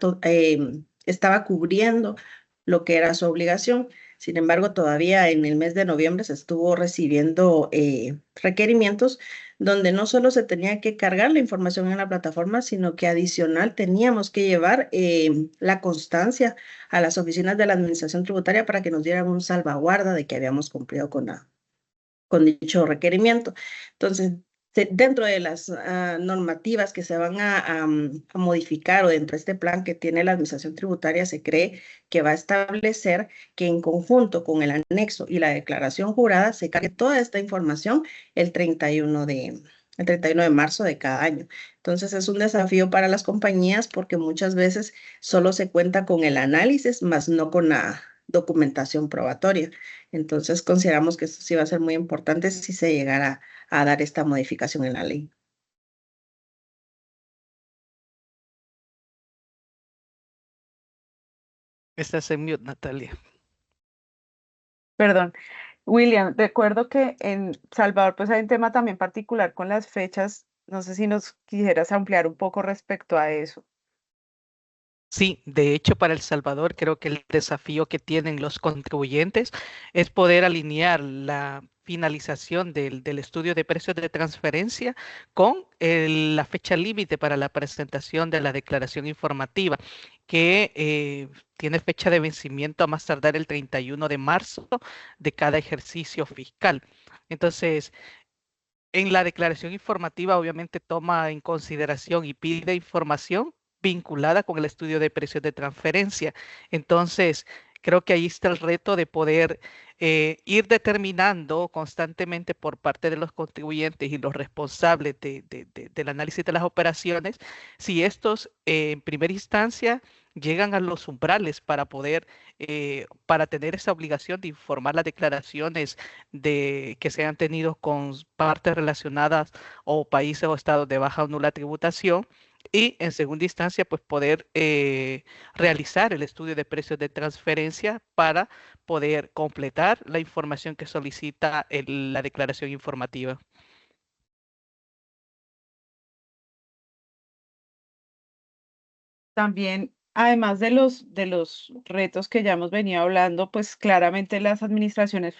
estaba cubriendo lo que era su obligación. Sin embargo, todavía en el mes de noviembre se estuvo recibiendo requerimientos donde no solo se tenía que cargar la información en la plataforma, sino que adicional teníamos que llevar la constancia a las oficinas de la Administración Tributaria para que nos dieran un salvaguarda de que habíamos cumplido con dicho requerimiento. Entonces, dentro de las normativas que se van a modificar o dentro de este plan que tiene la Administración Tributaria, se cree que va a establecer que en conjunto con el anexo y la declaración jurada se cargue toda esta información el 31 de marzo de cada año. Entonces es un desafío para las compañías porque muchas veces solo se cuenta con el análisis, más no con la documentación probatoria. Entonces consideramos que esto sí va a ser muy importante si se llegara a dar esta modificación en la ley. Estás en mute, Natalia. Perdón. William, recuerdo que en Salvador pues hay un tema también particular con las fechas. No sé si nos quisieras ampliar un poco respecto a eso. Sí, de hecho, para El Salvador creo que el desafío que tienen los contribuyentes es poder alinear la finalización del estudio de precios de transferencia con la fecha límite para la presentación de la declaración informativa, que tiene fecha de vencimiento a más tardar el 31 de marzo de cada ejercicio fiscal. Entonces, en la declaración informativa obviamente toma en consideración y pide información vinculada con el estudio de precios de transferencia. Entonces, creo que ahí está el reto de poder ir determinando constantemente por parte de los contribuyentes y los responsables del análisis de las operaciones, si estos en primera instancia llegan a los umbrales para poder, para tener esa obligación de informar las declaraciones que se han tenido con partes relacionadas o países o estados de baja o nula tributación. Y en segunda instancia, pues poder realizar el estudio de precios de transferencia para poder completar la información que solicita la declaración informativa. También, además de los retos que ya hemos venido hablando, pues claramente las administraciones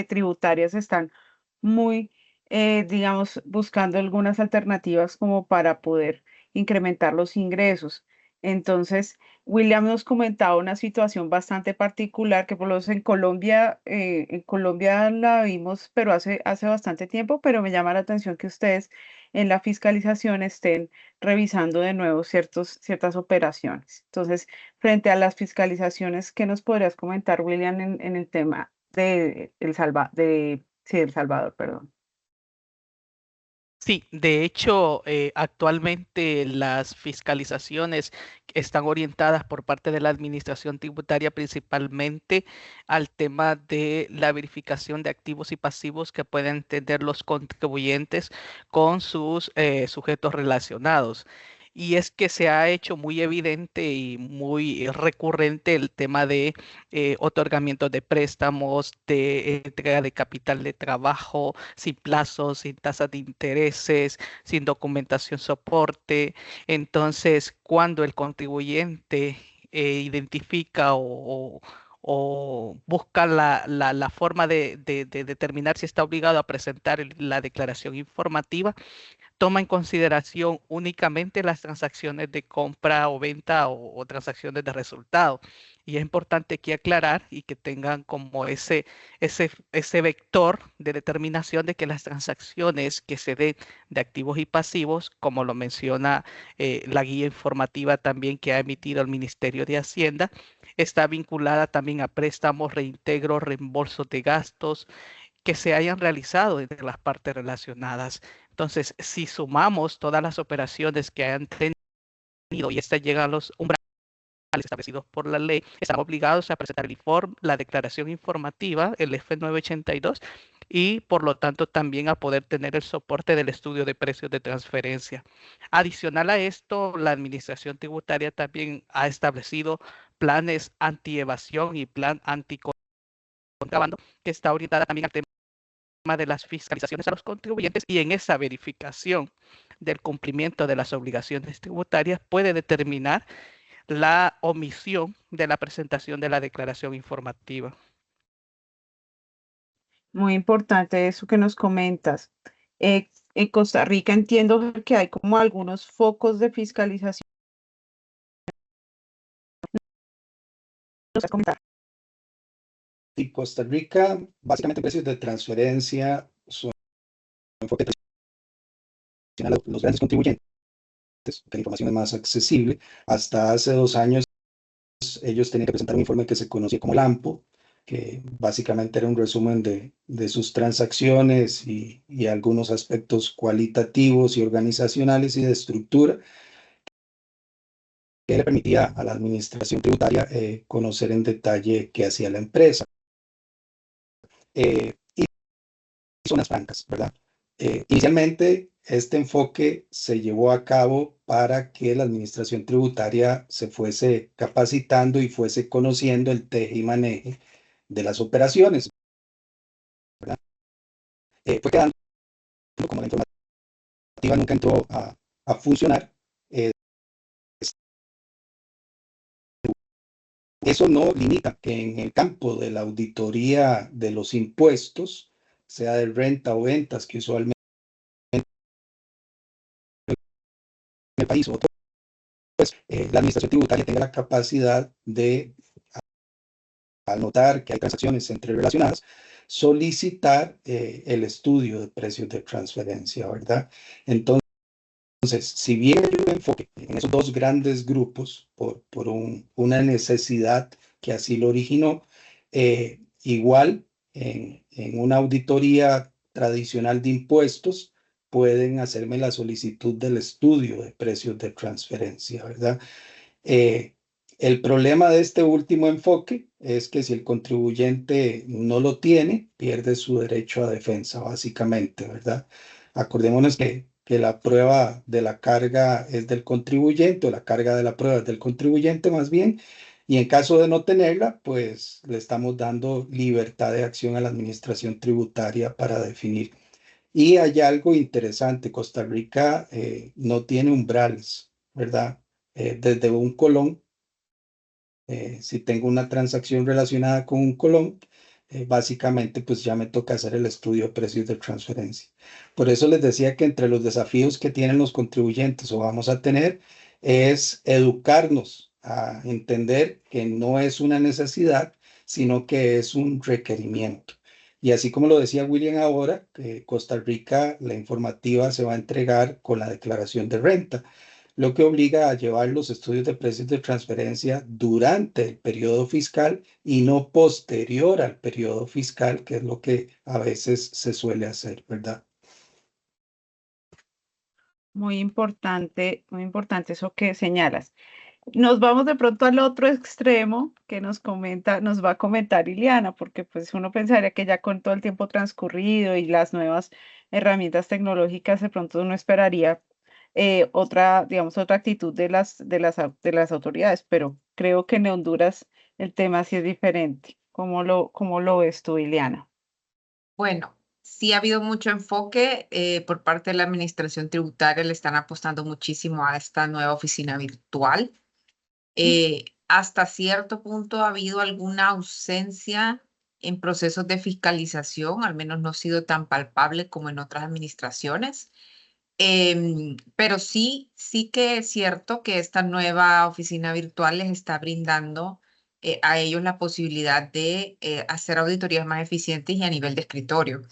tributarias están muy, digamos, buscando algunas alternativas como para poder incrementar los ingresos. Entonces, William nos comentaba una situación bastante particular que por lo menos en Colombia la vimos, pero hace bastante tiempo, pero me llama la atención que ustedes en la fiscalización estén revisando de nuevo ciertas operaciones. Entonces, frente a las fiscalizaciones, ¿qué nos podrías comentar, William, en el tema de El Salvador, perdón? Sí, de hecho, actualmente las fiscalizaciones están orientadas por parte de la administración tributaria principalmente al tema de la verificación de activos y pasivos que pueden tener los contribuyentes con sus sujetos relacionados. Y es que se ha hecho muy evidente y muy recurrente el tema de otorgamiento de préstamos, de entrega de capital de trabajo sin plazos, sin tasas de intereses, sin documentación soporte. Entonces, cuando el contribuyente identifica o busca la forma de determinar si está obligado a presentar la declaración informativa, toma en consideración únicamente las transacciones de compra o venta o transacciones de resultado. Y es importante aquí aclarar y que tengan como ese vector de determinación de que las transacciones que se den de activos y pasivos, como lo menciona la guía informativa también que ha emitido el Ministerio de Hacienda, está vinculada también a préstamos, reintegros, reembolsos de gastos que se hayan realizado entre las partes relacionadas. Entonces, si sumamos todas las operaciones que hayan tenido y estas llegan a los umbrales establecidos por la ley, están obligados a presentar el informe, la declaración informativa, el F982, y por lo tanto también a poder tener el soporte del estudio de precios de transferencia. Adicional a esto, la administración tributaria también ha establecido planes anti-evasión y plan anti-contrabando, que está orientada también al tema de las fiscalizaciones a los contribuyentes, y en esa verificación del cumplimiento de las obligaciones tributarias puede determinar la omisión de la presentación de la declaración informativa. Muy importante eso que nos comentas. En Costa Rica entiendo que hay como algunos focos de fiscalización. ¿Nos vas a comentar? Y Costa Rica, básicamente precios de transferencia son un enfoque a los grandes contribuyentes, que la información es más accesible. Hasta hace 2 años ellos tenían que presentar un informe que se conocía como LAMPO, que básicamente era un resumen de sus transacciones y algunos aspectos cualitativos y organizacionales y de estructura, que le permitía a la administración tributaria conocer en detalle qué hacía la empresa. Y zonas francas, ¿verdad? Inicialmente, este enfoque se llevó a cabo para que la administración tributaria se fuese capacitando y fuese conociendo el teje y maneje de las operaciones, ¿verdad? Fue quedando como la informativa nunca entró a funcionar. Eso no limita que en el campo de la auditoría de los impuestos, sea de renta o ventas, que usualmente el país o pues, la administración tributaria tenga la capacidad de, al notar que hay transacciones entrerelacionadas, solicitar el estudio de precios de transferencia, ¿verdad? Entonces, si bien hay un enfoque en esos dos grandes grupos por una necesidad que así lo originó. Igual, en una auditoría tradicional de impuestos, pueden hacerme la solicitud del estudio de precios de transferencia, ¿verdad? El problema de este último enfoque es que si el contribuyente no lo tiene, pierde su derecho a defensa, básicamente, ¿verdad? Acordémonos que la prueba de la carga es del contribuyente, o la carga de la prueba es del contribuyente más bien, y en caso de no tenerla, pues le estamos dando libertad de acción a la administración tributaria para definir. Y hay algo interesante, Costa Rica no tiene umbrales, ¿verdad? Desde un colón, si tengo una transacción relacionada con un colón, básicamente pues ya me toca hacer el estudio de precios de transferencia. Por eso les decía que entre los desafíos que tienen los contribuyentes o vamos a tener es educarnos a entender que no es una necesidad, sino que es un requerimiento. Y así como lo decía William ahora, Costa Rica, la informativa se va a entregar con la declaración de renta, lo que obliga a llevar los estudios de precios de transferencia durante el periodo fiscal y no posterior al periodo fiscal, que es lo que a veces se suele hacer, ¿verdad? Muy importante eso que señalas. Nos vamos de pronto al otro extremo que nos va a comentar Ileana, porque pues uno pensaría que ya con todo el tiempo transcurrido y las nuevas herramientas tecnológicas, de pronto uno esperaría digamos, otra actitud de las autoridades, pero creo que en Honduras el tema sí es diferente. ¿Cómo lo ves tú, Ileana? Bueno, sí ha habido mucho enfoque por parte de la administración tributaria, le están apostando muchísimo a esta nueva oficina virtual. Hasta cierto punto ha habido alguna ausencia en procesos de fiscalización, al menos no ha sido tan palpable como en otras administraciones. Pero sí que es cierto que esta nueva oficina virtual les está brindando a ellos la posibilidad de hacer auditorías más eficientes y a nivel de escritorio,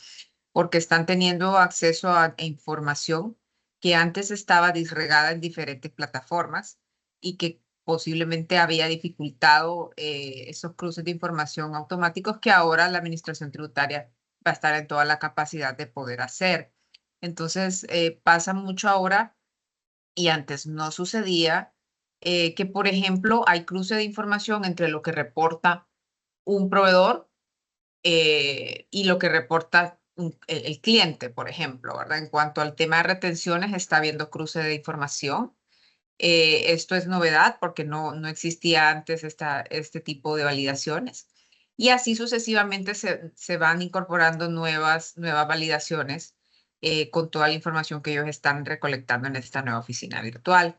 porque están teniendo acceso a información que antes estaba disgregada en diferentes plataformas y que posiblemente había dificultado esos cruces de información automáticos que ahora la administración tributaria va a estar en toda la capacidad de poder hacer. Entonces, pasa mucho ahora y antes no sucedía que, por ejemplo, hay cruce de información entre lo que reporta un proveedor y lo que reporta el cliente, por ejemplo, ¿verdad? En cuanto al tema de retenciones, está habiendo cruce de información. Esto es novedad porque no existía antes este tipo de validaciones. Y así sucesivamente se van incorporando nuevas validaciones con toda la información que ellos están recolectando en esta nueva oficina virtual.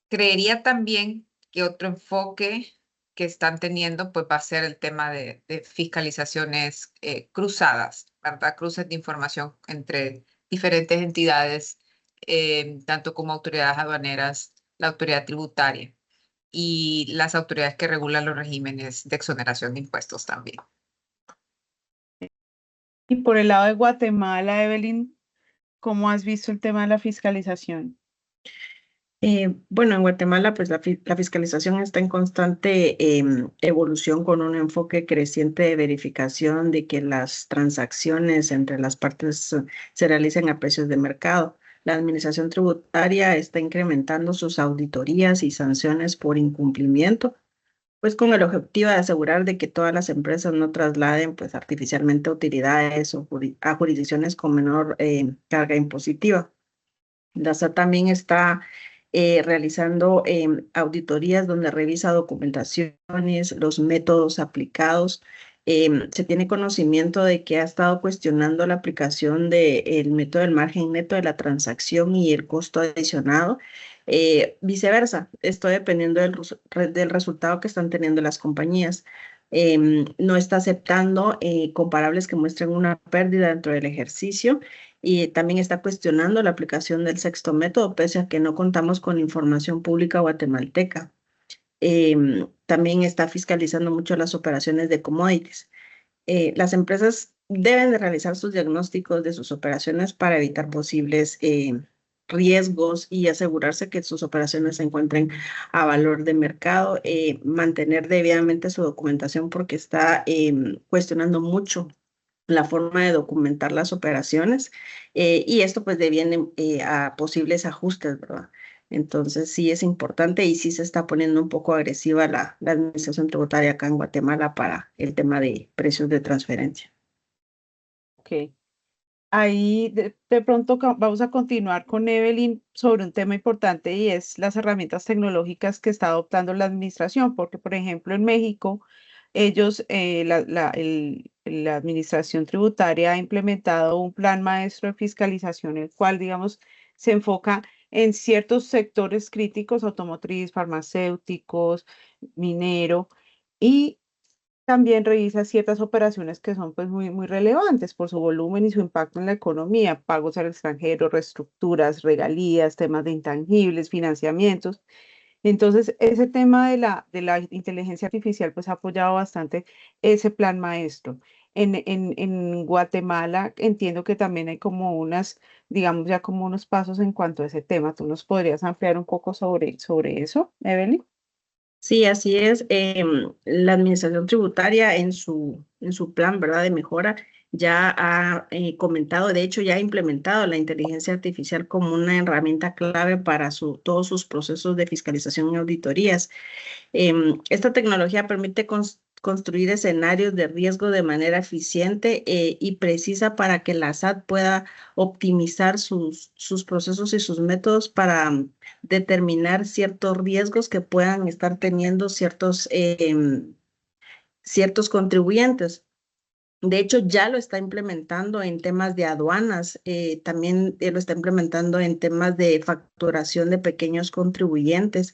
Creería también que otro enfoque que están teniendo pues va a ser el tema de fiscalizaciones cruzadas, ¿verdad? Cruces de información entre diferentes entidades, tanto como autoridades aduaneras, la autoridad tributaria y las autoridades que regulan los regímenes de exoneración de impuestos también. Y por el lado de Guatemala, Evelyn, ¿cómo has visto el tema de la fiscalización? Bueno, en Guatemala, pues la fiscalización está en constante evolución con un enfoque creciente de verificación de que las transacciones entre las partes se realicen a precios de mercado. La administración tributaria está incrementando sus auditorías y sanciones por incumplimiento, pues con el objetivo de asegurar de que todas las empresas no trasladen pues artificialmente utilidades o a jurisdicciones con menor carga impositiva. La SAT también está realizando auditorías donde revisa documentaciones, los métodos aplicados. Se tiene conocimiento de que ha estado cuestionando la aplicación del método del margen neto de la transacción y el costo adicionado. Viceversa, esto dependiendo del resultado que están teniendo las compañías. No está aceptando comparables que muestren una pérdida dentro del ejercicio y también está cuestionando la aplicación del sexto método, pese a que no contamos con información pública guatemalteca. También está fiscalizando mucho las operaciones de commodities. Las empresas deben de realizar sus diagnósticos de sus operaciones para evitar posibles riesgos y asegurarse que sus operaciones se encuentren a valor de mercado, mantener debidamente su documentación porque está cuestionando mucho la forma de documentar las operaciones y esto pues deviene a posibles ajustes, ¿verdad? Entonces sí es importante y sí se está poniendo un poco agresiva la administración tributaria acá en Guatemala para el tema de precios de transferencia. Ok. Ahí de pronto vamos a continuar con Evelyn sobre un tema importante y es las herramientas tecnológicas que está adoptando la administración, porque por ejemplo en México, ellos, la administración tributaria ha implementado un plan maestro de fiscalización, el cual, digamos, se enfoca en ciertos sectores críticos, automotriz, farmacéuticos, minero, y también revisa ciertas operaciones que son pues muy relevantes por su volumen y su impacto en la economía, pagos al extranjero, reestructuras, regalías, temas de intangibles, financiamientos. Entonces, ese tema de la inteligencia artificial pues ha apoyado bastante ese plan maestro. En Guatemala entiendo que también hay como unas, digamos ya como unos pasos en cuanto a ese tema. ¿Tú nos podrías ampliar un poco sobre eso, Evelyn? Sí, así es. La administración tributaria en su plan, ¿verdad?, de mejora ya ha comentado, de hecho ya ha implementado la inteligencia artificial como una herramienta clave para todos sus procesos de fiscalización y auditorías. Esta tecnología permite construir escenarios de riesgo de manera eficiente y precisa para que la SAT pueda optimizar sus procesos y sus métodos para determinar ciertos riesgos que puedan estar teniendo ciertos contribuyentes. De hecho, ya lo está implementando en temas de aduanas, también lo está implementando en temas de facturación de pequeños contribuyentes.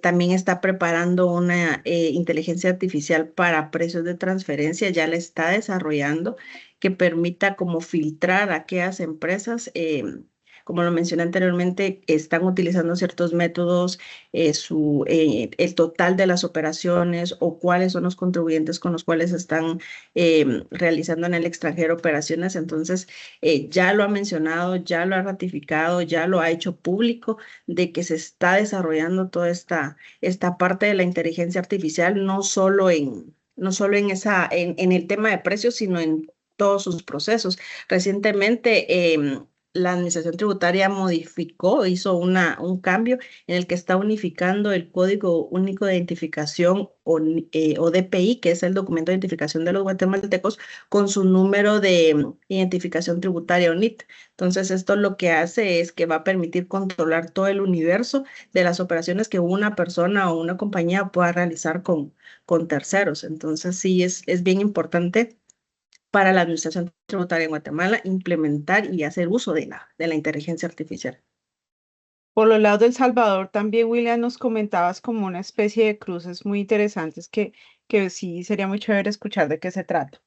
También está preparando una inteligencia artificial para precios de transferencia, ya la está desarrollando, que permita como filtrar a aquellas empresas. Como lo mencioné anteriormente, están utilizando ciertos métodos, el total de las operaciones o cuáles son los contribuyentes con los cuales están realizando en el extranjero operaciones. Entonces, ya lo ha mencionado, ya lo ha ratificado, ya lo ha hecho público de que se está desarrollando toda esta parte de la inteligencia artificial, no solo en el tema de precios, sino en todos sus procesos. Recientemente, la administración tributaria hizo un cambio en el que está unificando el Código Único de Identificación o DPI, que es el documento de identificación de los guatemaltecos, con su número de identificación tributaria o NIT. Entonces, esto lo que hace es que va a permitir controlar todo el universo de las operaciones que una persona o una compañía pueda realizar con terceros. Entonces, sí, es bien importante para la administración tributaria en Guatemala implementar y hacer uso de la inteligencia artificial. Por los lados del Salvador, también, William, nos comentabas como una especie de cruces muy interesantes que sí sería muy chévere escuchar de qué se trata.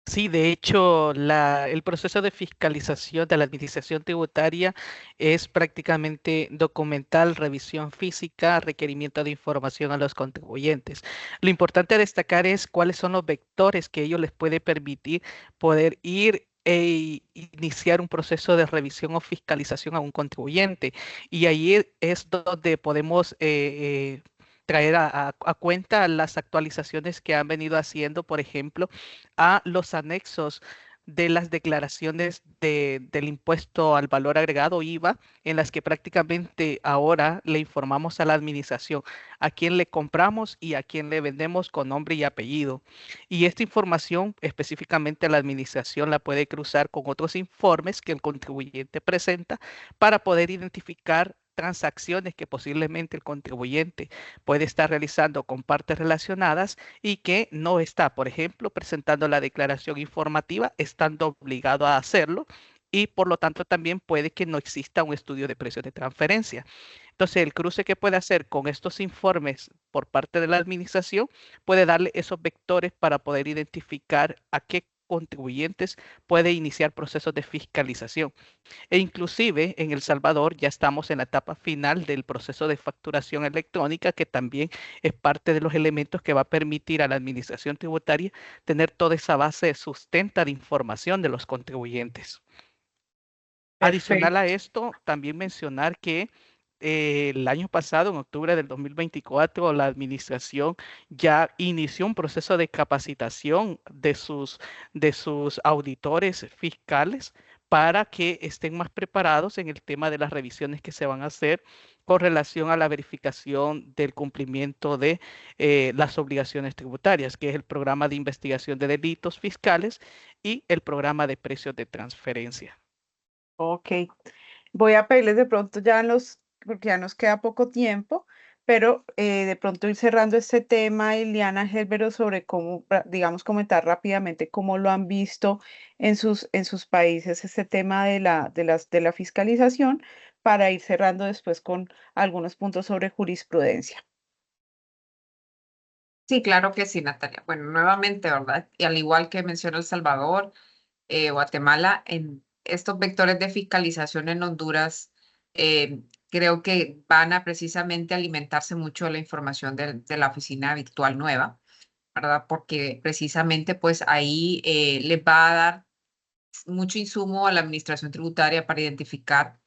Sí, de hecho, el proceso de fiscalización de la administración tributaria es prácticamente documental, revisión física, requerimiento de información a los contribuyentes. Lo importante a destacar es cuáles son los vectores que ellos les puede permitir poder ir e iniciar un proceso de revisión o fiscalización a un contribuyente. Y ahí es donde podemos traer a cuenta las actualizaciones que han venido haciendo, por ejemplo, a los anexos de las declaraciones del impuesto al valor agregado IVA, en las que prácticamente ahora le informamos a la administración a quién le compramos y a quién le vendemos con nombre y apellido. Y esta información específicamente la administración la puede cruzar con otros informes que el contribuyente presenta para poder identificar transacciones que posiblemente el contribuyente puede estar realizando con partes relacionadas y que no está, por ejemplo, presentando la declaración informativa, estando obligado a hacerlo, y por lo tanto también puede que no exista un estudio de precios de transferencia. Entonces, el cruce que puede hacer con estos informes por parte de la administración puede darle esos vectores para poder identificar a qué contribuyentes puede iniciar procesos de fiscalización. E inclusive en El Salvador ya estamos en la etapa final del proceso de facturación electrónica, que también es parte de los elementos que va a permitir a la administración tributaria tener toda esa base sustenta de información de los contribuyentes. Adicional a esto, también mencionar que el año pasado, en octubre del 2024, la administración ya inició un proceso de capacitación de sus auditores fiscales para que estén más preparados en el tema de las revisiones que se van a hacer con relación a la verificación del cumplimiento de las obligaciones tributarias, que es el programa de investigación de delitos fiscales y el programa de precios de transferencia. Ok. Voy a pedirles de pronto porque ya nos queda poco tiempo, pero de pronto ir cerrando este tema, Iliana, Helbero, sobre cómo, digamos, comentar rápidamente cómo lo han visto en sus países este tema de la fiscalización, para ir cerrando después con algunos puntos sobre jurisprudencia. Sí, claro que sí, Natalia. Bueno, nuevamente, ¿verdad? Y al igual que mencionó El Salvador, Guatemala, en estos vectores de fiscalización en Honduras, creo que van a precisamente alimentarse mucho de la información de la oficina virtual nueva, ¿verdad? Porque precisamente pues ahí les va a dar mucho insumo a la administración tributaria para identificar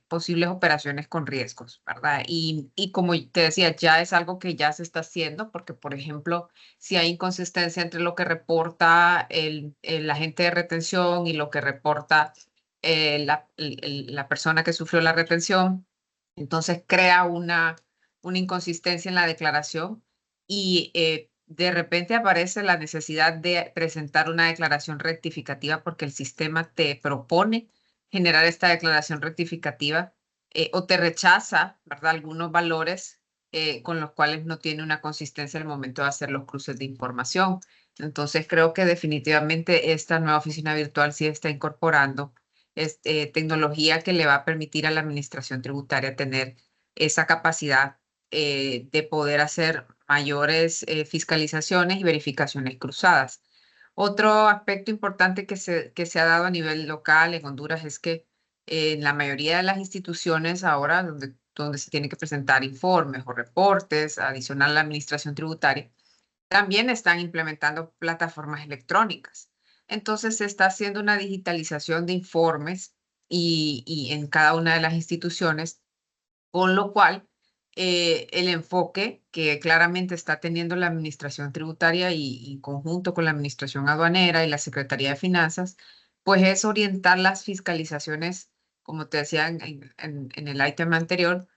posibles operaciones con riesgos, ¿verdad? Y como te decía, ya es algo que ya se está haciendo, porque, por ejemplo, si hay inconsistencia entre lo que reporta el agente de retención y lo que reporta la persona que sufrió la retención, entonces crea una inconsistencia en la declaración y de repente aparece la necesidad de presentar una declaración rectificativa porque el sistema te propone generar esta declaración rectificativa o te rechaza, ¿verdad? Algunos valores con los cuales no tiene una consistencia al momento de hacer los cruces de información. Entonces creo que definitivamente esta nueva oficina virtual sí está incorporando tecnología que le va a permitir a la administración tributaria tener esa capacidad de poder hacer mayores fiscalizaciones y verificaciones cruzadas. Otro aspecto importante que se ha dado a nivel local en Honduras es que en la mayoría de las instituciones ahora donde se tienen que presentar informes o reportes adicional a la administración tributaria, también están implementando plataformas electrónicas. Entonces se está haciendo una digitalización de informes y en cada una de las instituciones, con lo cual el enfoque que claramente está teniendo la administración tributaria y en conjunto con la administración aduanera y la Secretaría de Finanzas, pues es orientar las fiscalizaciones, como te decía en el ítem anterior,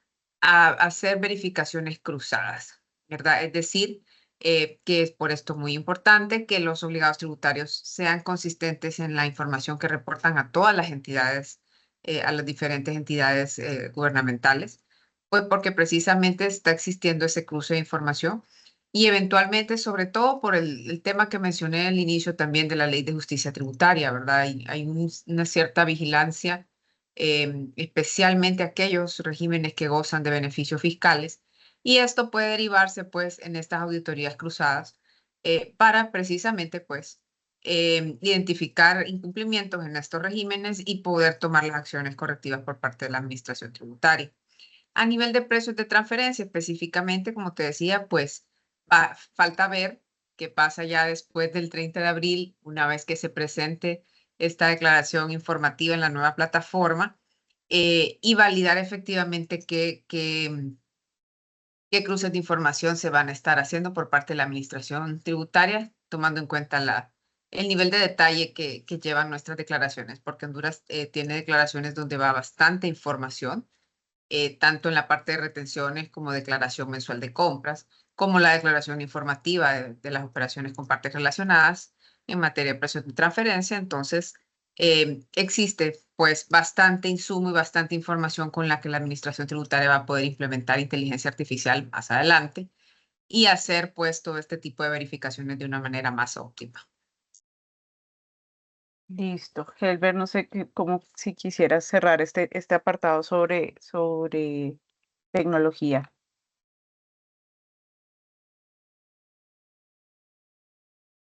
a hacer verificaciones cruzadas, ¿verdad? Es decir, que es por esto muy importante que los obligados tributarios sean consistentes en la información que reportan a todas las entidades, a las diferentes entidades gubernamentales, pues porque precisamente está existiendo ese cruce de información y eventualmente, sobre todo por el tema que mencioné al inicio también de la Ley de Justicia Tributaria, ¿verdad? Hay una cierta vigilancia, especialmente aquellos regímenes que gozan de beneficios fiscales, y esto puede derivarse pues en estas auditorías cruzadas para precisamente pues identificar incumplimientos en estos regímenes y poder tomar las acciones correctivas por parte de la administración tributaria. A nivel de precios de transferencia, específicamente, como te decía, pues falta ver qué pasa ya después del 30 de abril, una vez que se presente esta declaración informativa en la nueva plataforma y validar efectivamente qué cruces de información se van a estar haciendo por parte de la administración tributaria, tomando en cuenta el nivel de detalle que llevan nuestras declaraciones, porque Honduras tiene declaraciones donde va bastante información, tanto en la parte de retenciones como declaración mensual de compras, como la declaración informativa de las operaciones con partes relacionadas en materia de precios de transferencia. Entonces, existe pues bastante insumo y bastante información con la que la administración tributaria va a poder implementar inteligencia artificial más adelante y hacer pues todo este tipo de verificaciones de una manera más óptima. Listo. Helber, no sé si quisieras cerrar este apartado sobre tecnología.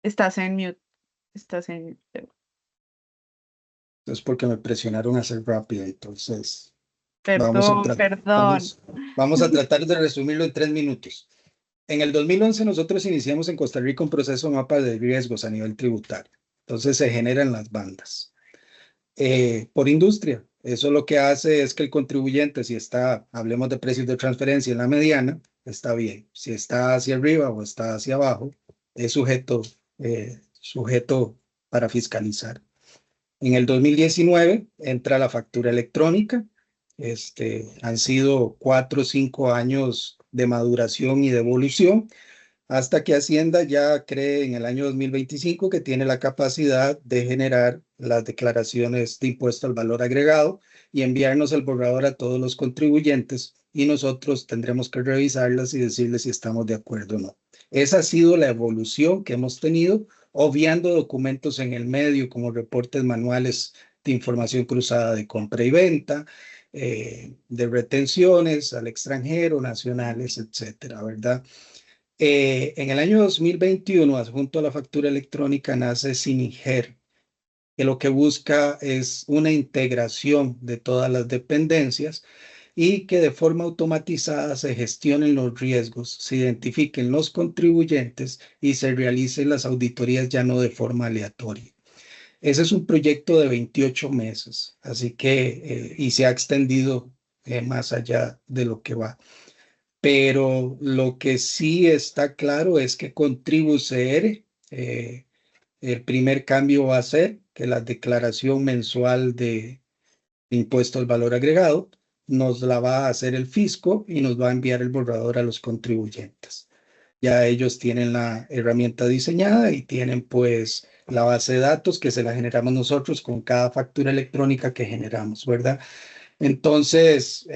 Estás en mute. Es porque me presionaron a ser rápido, entonces Perdón. vamos a tratar de resumirlo en 3 minutos. En el 2011 nosotros iniciamos en Costa Rica un proceso de mapa de riesgos a nivel tributario. Entonces se generan las bandas. por industria. Eso lo que hace es que el contribuyente, si está, hablemos de precios de transferencia en la mediana, está bien. Si está hacia arriba o está hacia abajo, es sujeto para fiscalizar. En el 2019 entra la factura electrónica. Han sido 4 o 5 años de maduración y de evolución, hasta que Hacienda ya cree en el año 2025 que tiene la capacidad de generar las declaraciones de impuesto al valor agregado y enviarnos el borrador a todos los contribuyentes, y nosotros tendremos que revisarlas y decirles si estamos de acuerdo o no. Esa ha sido la evolución que hemos tenido, obviando documentos en el medio como reportes manuales de información cruzada de compra y venta, de retenciones al extranjero, nacionales, etcétera, ¿verdad? En el año 2021, adjunto a la factura electrónica, nace Siniger, que lo que busca es una integración de todas las dependencias y que de forma automatizada se gestionen los riesgos, se identifiquen los contribuyentes y se realicen las auditorías ya no de forma aleatoria. Ese es un proyecto de 28 meses, así que, y se ha extendido más allá de lo que va. Pero lo que sí está claro es que con TribuCR, el primer cambio va a ser que la declaración mensual de impuesto al valor agregado nos la va a hacer el fisco y nos va a enviar el borrador a los contribuyentes. Ya ellos tienen la herramienta diseñada y tienen pues la base de datos que se la generamos nosotros con cada factura electrónica que generamos, ¿verdad? Entonces,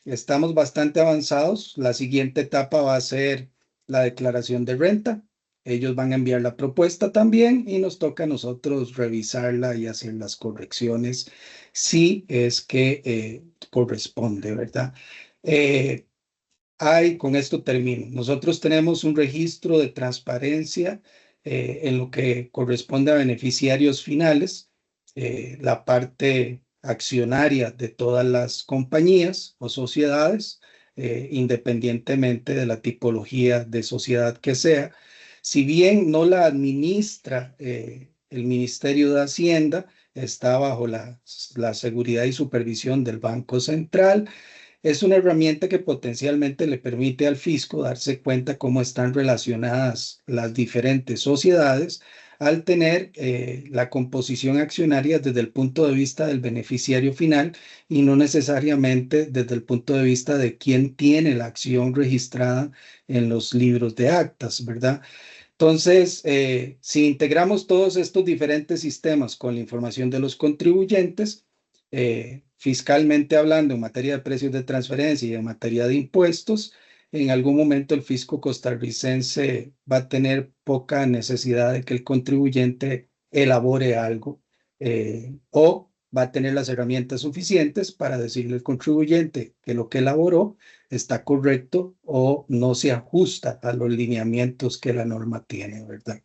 estamos bastante avanzados. La siguiente etapa va a ser la declaración de renta. Ellos van a enviar la propuesta también y nos toca a nosotros revisarla y hacer las correcciones si es que corresponde, ¿verdad? Con esto termino. Nosotros tenemos un registro de transparencia en lo que corresponde a beneficiarios finales, la parte accionaria de todas las compañías o sociedades, independientemente de la tipología de sociedad que sea. Si bien no la administra el Ministerio de Hacienda, está bajo la seguridad y supervisión del Banco Central. Es una herramienta que potencialmente le permite al fisco darse cuenta cómo están relacionadas las diferentes sociedades al tener la composición accionaria desde el punto de vista del beneficiario final y no necesariamente desde el punto de vista de quién tiene la acción registrada en los libros de actas, ¿verdad? Entonces, si integramos todos estos diferentes sistemas con la información de los contribuyentes, fiscalmente hablando, en materia de precios de transferencia y en materia de impuestos, en algún momento el fisco costarricense va a tener poca necesidad de que el contribuyente elabore algo, o va a tener las herramientas suficientes para decirle al contribuyente que lo que elaboró está correcto o no se ajusta a los lineamientos que la norma tiene, ¿verdad?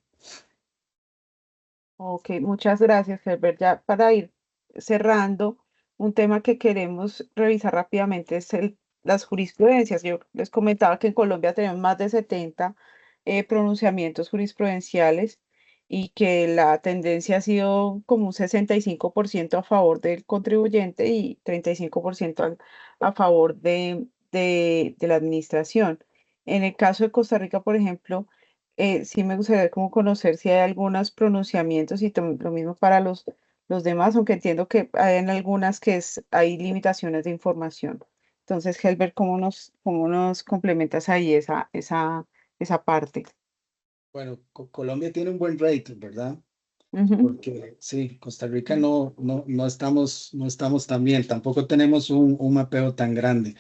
Ok, muchas gracias, Herbert. Ya para ir cerrando, un tema que queremos revisar rápidamente es las jurisprudencias. Yo les comentaba que en Colombia tenemos más de 70 pronunciamientos jurisprudenciales y que la tendencia ha sido como un 65% a favor del contribuyente y 35% a favor de la administración. En el caso de Costa Rica, por ejemplo, sí me gustaría como conocer si hay algunos pronunciamientos y lo mismo para los demás, aunque entiendo que hay en algunas que hay limitaciones de información. Entonces, Helbert, cómo nos complementas ahí esa parte? Bueno, Colombia tiene un buen rating, ¿verdad? Ujú. Porque sí, Costa Rica no estamos tan bien, tampoco tenemos un mapeo tan grande.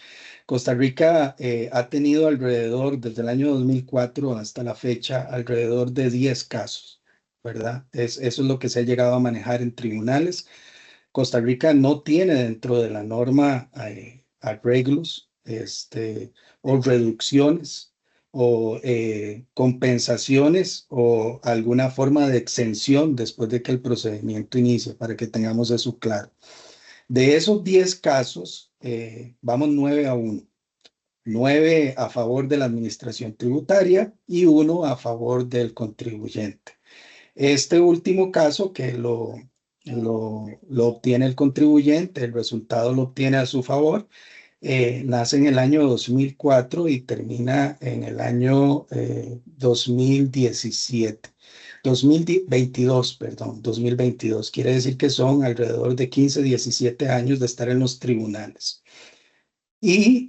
Costa Rica ha tenido alrededor, desde el año 2004 hasta la fecha, alrededor de 10 casos, ¿verdad? Eso es lo que se ha llegado a manejar en tribunales. Costa Rica no tiene dentro de la norma arreglos o reducciones o compensaciones o alguna forma de exención después de que el procedimiento inicie, para que tengamos eso claro. De esos 10 casos, vamos 9-1. 9 a favor de la administración tributaria y 1 a favor del contribuyente. Este último caso que lo lo obtiene el contribuyente, el resultado lo obtiene a su favor. Nace en el año 2004 y termina en el año 2022, perdón, 2022. Quiere decir que son alrededor de 15, 17 años de estar en los tribunales. Y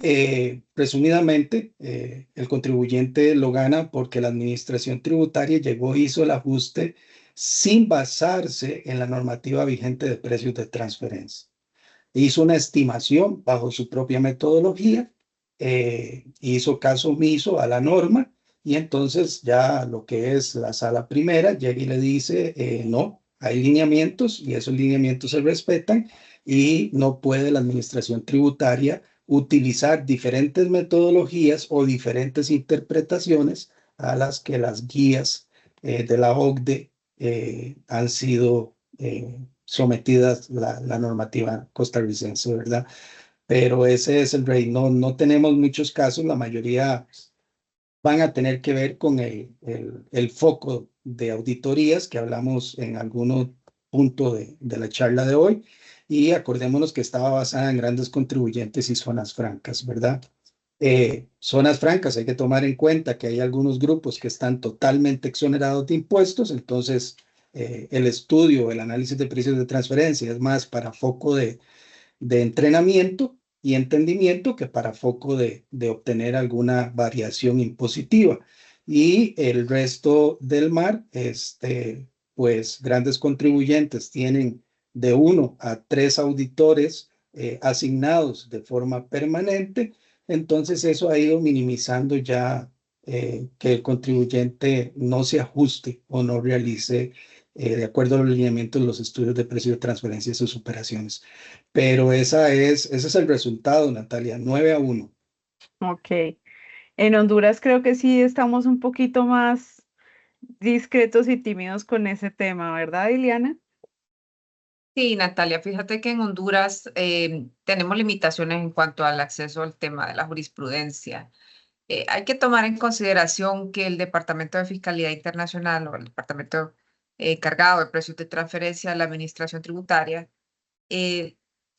presumidamente el contribuyente lo gana porque la administración tributaria llegó, hizo el ajuste sin basarse en la normativa vigente de precios de transferencia. Hizo una estimación bajo su propia metodología, hizo caso omiso a la norma y entonces ya lo que es la sala primera llega y le dice, no, hay lineamientos y esos lineamientos se respetan y no puede la administración tributaria utilizar diferentes metodologías o diferentes interpretaciones a las que las guías de la OCDE han sido sometidas la normativa costarricense, ¿verdad? Pero ese es el rey. No tenemos muchos casos, la mayoría van a tener que ver con el foco de auditorías que hablamos en algún punto de la charla de hoy. Y acordémonos que estaba basada en grandes contribuyentes y zonas francas, ¿verdad? Zonas francas, hay que tomar en cuenta que hay algunos grupos que están totalmente exonerados de impuestos, entonces el estudio, el análisis de precios de transferencia es más para foco de entrenamiento y entendimiento que para foco de obtener alguna variación impositiva. Y el resto del mar, pues grandes contribuyentes tienen de 1 a 3 auditores asignados de forma permanente. Entonces eso ha ido minimizando ya que el contribuyente no se ajuste o no realice de acuerdo a los lineamientos de los estudios de precio de transferencia y sus operaciones. Pero ese es el resultado, Natalia, 9-1. Ok. En Honduras creo que sí estamos un poquito más discretos y tímidos con ese tema, ¿verdad, Iliana? Sí, Natalia, fíjate que en Honduras tenemos limitaciones en cuanto al acceso al tema de la jurisprudencia. Hay que tomar en consideración que el Departamento de Fiscalía Internacional o el Departamento encargado de precios de transferencia de la Administración Tributaria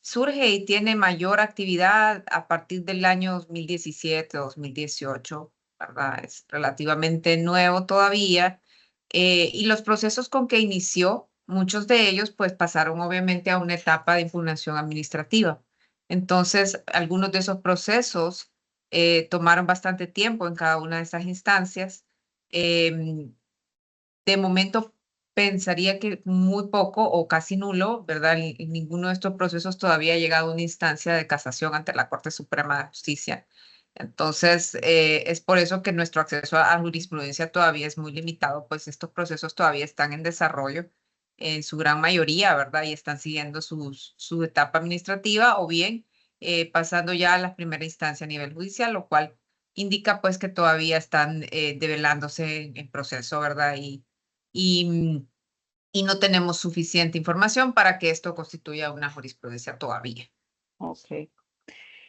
surge y tiene mayor actividad a partir del año 2017, 2018, ¿verdad? Es relativamente nuevo todavía. Y los procesos con que inició, muchos de ellos pues pasaron obviamente a una etapa de impugnación administrativa. Entonces, algunos de esos procesos tomaron bastante tiempo en cada una de esas instancias. De momento pensaría que muy poco o casi nulo, ¿verdad? Ninguno de estos procesos todavía ha llegado a una instancia de casación ante la Corte Suprema de Justicia. Entonces, es por eso que nuestro acceso a jurisprudencia todavía es muy limitado, pues estos procesos todavía están en desarrollo en su gran mayoría, ¿verdad? Y están siguiendo su etapa administrativa o bien pasando ya a la primera instancia a nivel judicial, lo cual indica pues que todavía están develándose en proceso, ¿verdad? Y no tenemos suficiente información para que esto constituya una jurisprudencia todavía. Ok.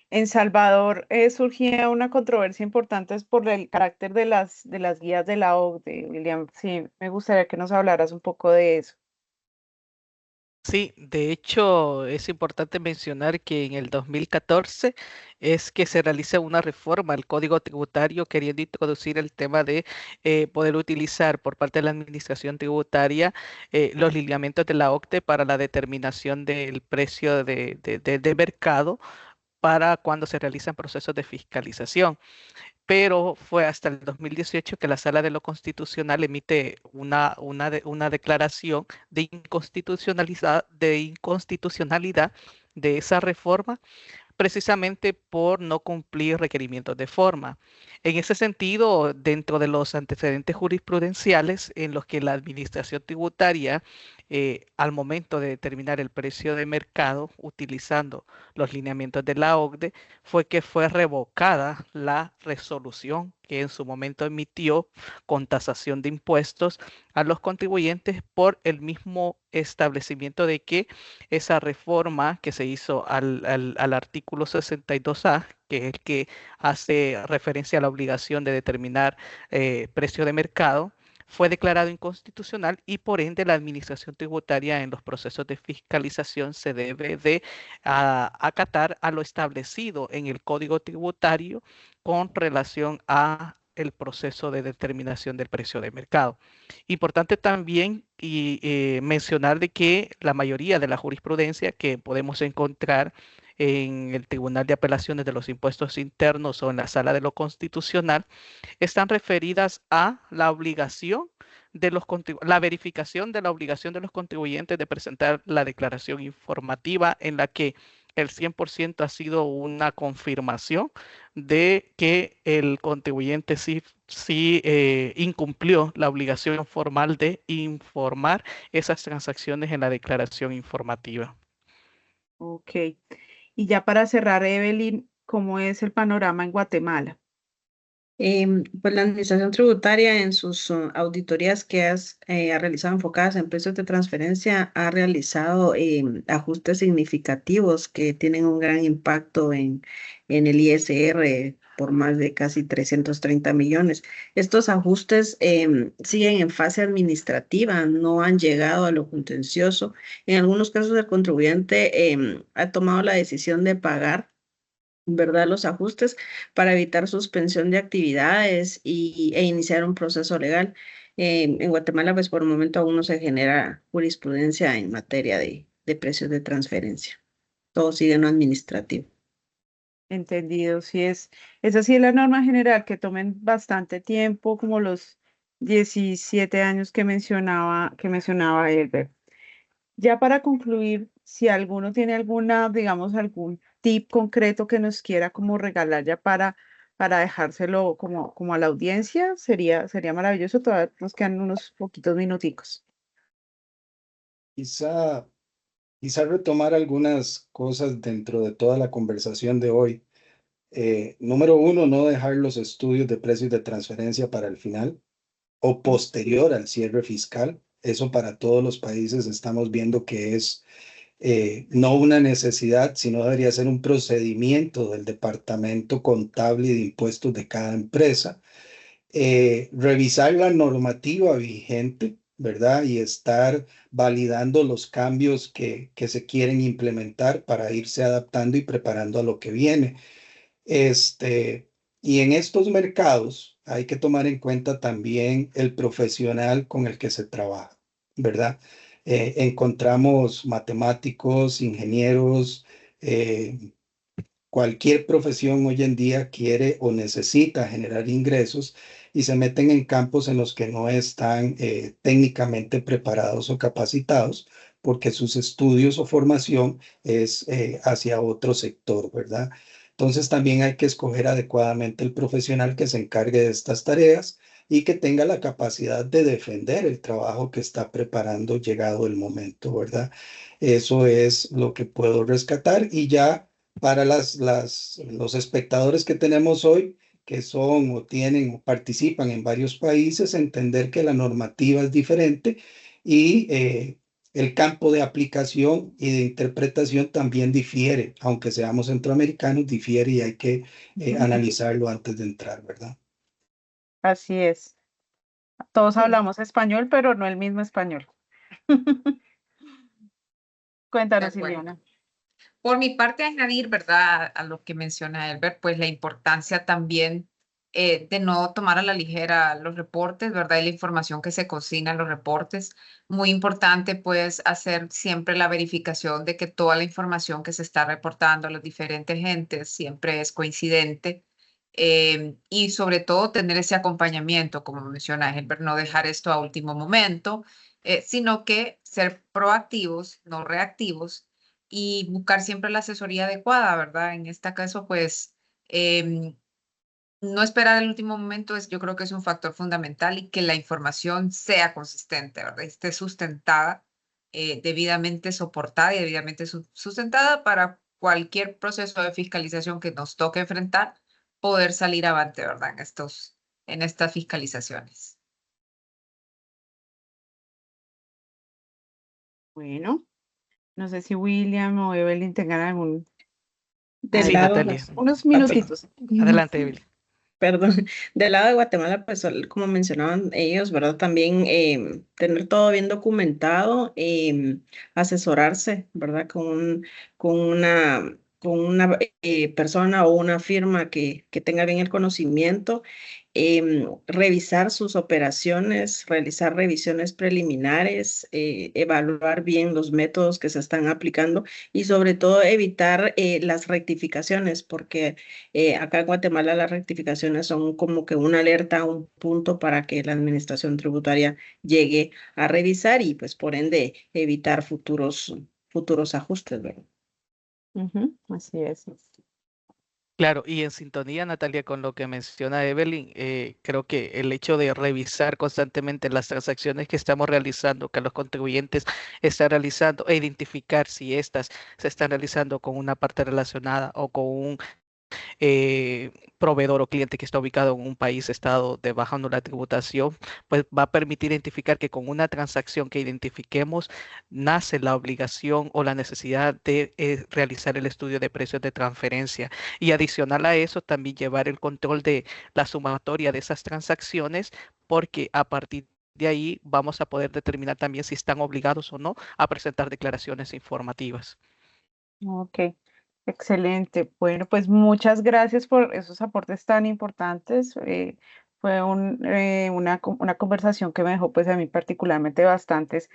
En Salvador surgía una controversia importante por el carácter de las guías de la OCDE. William, sí, me gustaría que nos hablaras un poco de eso. Sí, de hecho es importante mencionar que en el 2014 es que se realiza una reforma al Código Tributario queriendo introducir el tema de poder utilizar por parte de la Administración Tributaria los lineamientos de la OCDE para la determinación del precio de mercado para cuando se realizan procesos de fiscalización. Pero fue hasta el 2018 que la Sala de lo Constitucional emite una declaración de inconstitucionalidad de esa reforma precisamente por no cumplir requerimientos de forma. En ese sentido, dentro de los antecedentes jurisprudenciales en los que la administración tributaria, al momento de determinar el precio de mercado utilizando los lineamientos de la OCDE, fue que fue revocada la resolución que en su momento emitió con tasación de impuestos a los contribuyentes por el mismo establecimiento de que esa reforma que se hizo al artículo 62A, que es el que hace referencia a la obligación de determinar precio de mercado, fue declarado inconstitucional y por ende la administración tributaria en los procesos de fiscalización se debe de acatar a lo establecido en el Código Tributario con relación a el proceso de determinación del precio de mercado. Importante también mencionar de que la mayoría de la jurisprudencia que podemos encontrar en el Tribunal de Apelaciones de los Impuestos Internos o en la Sala de lo Constitucional están referidas a la obligación de la verificación de la obligación de los contribuyentes de presentar la declaración informativa en la que el 100% ha sido una confirmación de que el contribuyente sí incumplió la obligación formal de informar esas transacciones en la declaración informativa. Ok. Y ya para cerrar, Evelyn, ¿cómo es el panorama en Guatemala? Pues la administración tributaria en sus auditorías que ha realizado enfocadas en precios de transferencia ha realizado ajustes significativos que tienen un gran impacto en el ISR por más de casi 330 millones. Estos ajustes siguen en fase administrativa, no han llegado a lo contencioso. En algunos casos el contribuyente ha tomado la decisión de pagar, ¿verdad?, los ajustes para evitar suspensión de actividades e iniciar un proceso legal. En Guatemala, pues por el momento aún no se genera jurisprudencia en materia de precios de transferencia. Todo sigue en lo administrativo. Entendido, esa sí es la norma general, que tomen bastante tiempo, como los 17 años que mencionaba Elber. Ya para concluir, si alguno tiene digamos, algún tip concreto que nos quiera como regalar ya para dejárselo como a la audiencia, sería maravilloso. Todavía nos quedan unos poquitos minuticos. Quizá retomar algunas cosas dentro de toda la conversación de hoy. Número uno, no dejar los estudios de precios de transferencia para el final o posterior al cierre fiscal. Eso para todos los países estamos viendo que es no una necesidad, sino debería ser un procedimiento del departamento contable y de impuestos de cada empresa. Revisar la normativa vigente, ¿verdad? Y estar validando los cambios que se quieren implementar para irse adaptando y preparando a lo que viene. Y en estos mercados hay que tomar en cuenta también el profesional con el que se trabaja, ¿verdad? Encontramos matemáticos, ingenieros, cualquier profesión hoy en día quiere o necesita generar ingresos y se meten en campos en los que no están técnicamente preparados o capacitados porque sus estudios o formación es hacia otro sector, ¿verdad? Entonces también hay que escoger adecuadamente el profesional que se encargue de estas tareas y que tenga la capacidad de defender el trabajo que está preparando llegado el momento, ¿verdad? Eso es lo que puedo rescatar y ya para los espectadores que tenemos hoy, que son o tienen o participan en varios países, entender que la normativa es diferente y el campo de aplicación y de interpretación también difiere, aunque seamos centroamericanos, difiere y hay que analizarlo antes de entrar, ¿verdad? Así es. Todos Sí. hablamos español, pero no el mismo español. Cuéntanos, De acuerdo. Ileana. Por mi parte, añadir, ¿verdad?, a lo que menciona Elber, pues la importancia también de no tomar a la ligera los reportes, ¿verdad? Y la información que se cocina en los reportes. Muy importante, pues, hacer siempre la verificación de que toda la información que se está reportando a los diferentes entes siempre es coincidente. Y sobre todo tener ese acompañamiento, como menciona Elber, no dejar esto a último momento, sino que ser proactivos, no reactivos, y buscar siempre la asesoría adecuada, ¿verdad? En este caso, pues, no esperar el último momento yo creo que es un factor fundamental, y que la información sea consistente, ¿verdad? Esté sustentada, debidamente soportada y debidamente sustentada para cualquier proceso de fiscalización que nos toque enfrentar, poder salir avante, ¿verdad? En estas fiscalizaciones. Bueno, no sé si William o Evelyn tengan Del Sí, lado, Natalia. unos minutitos. Adelante, Evelyn. Perdón, del lado de Guatemala, pues como mencionaban ellos, ¿verdad? También tener todo bien documentado, asesorarse, ¿verdad? Con una persona o una firma que tenga bien el conocimiento, revisar sus operaciones, realizar revisiones preliminares, evaluar bien los métodos que se están aplicando y sobre todo evitar las rectificaciones, porque acá en Guatemala las rectificaciones son como que una alerta, un punto para que la administración tributaria llegue a revisar y pues por ende evitar futuros ajustes, ¿verdad? Ujú, así es. Claro, y en sintonía, Natalia, con lo que menciona Evelyn, creo que el hecho de revisar constantemente las transacciones que estamos realizando, que los contribuyentes están realizando, e identificar si éstas se están realizando con una parte relacionada o con un proveedor o cliente que está ubicado en un país, estado de baja o nula tributación, pues va a permitir identificar que con una transacción que identifiquemos nace la obligación o la necesidad de realizar el estudio de precios de transferencia y adicional a eso también llevar el control de la sumatoria de esas transacciones porque a partir de ahí vamos a poder determinar también si están obligados o no a presentar declaraciones informativas. Ok, excelente. Bueno, pues muchas gracias por esos aportes tan importantes. Fue una conversación que me dejó pues a mí particularmente bastantes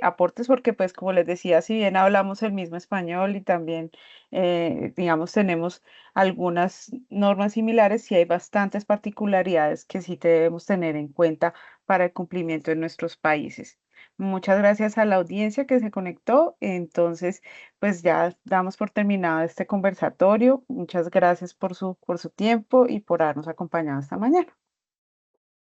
aportes porque pues como les decía, si bien hablamos el mismo español y también digamos tenemos algunas normas similares, sí hay bastantes particularidades que sí debemos tener en cuenta para el cumplimiento en nuestros países. Muchas gracias a la audiencia que se conectó. Entonces, pues ya damos por terminado este conversatorio. Muchas gracias por su tiempo y por habernos acompañado esta mañana.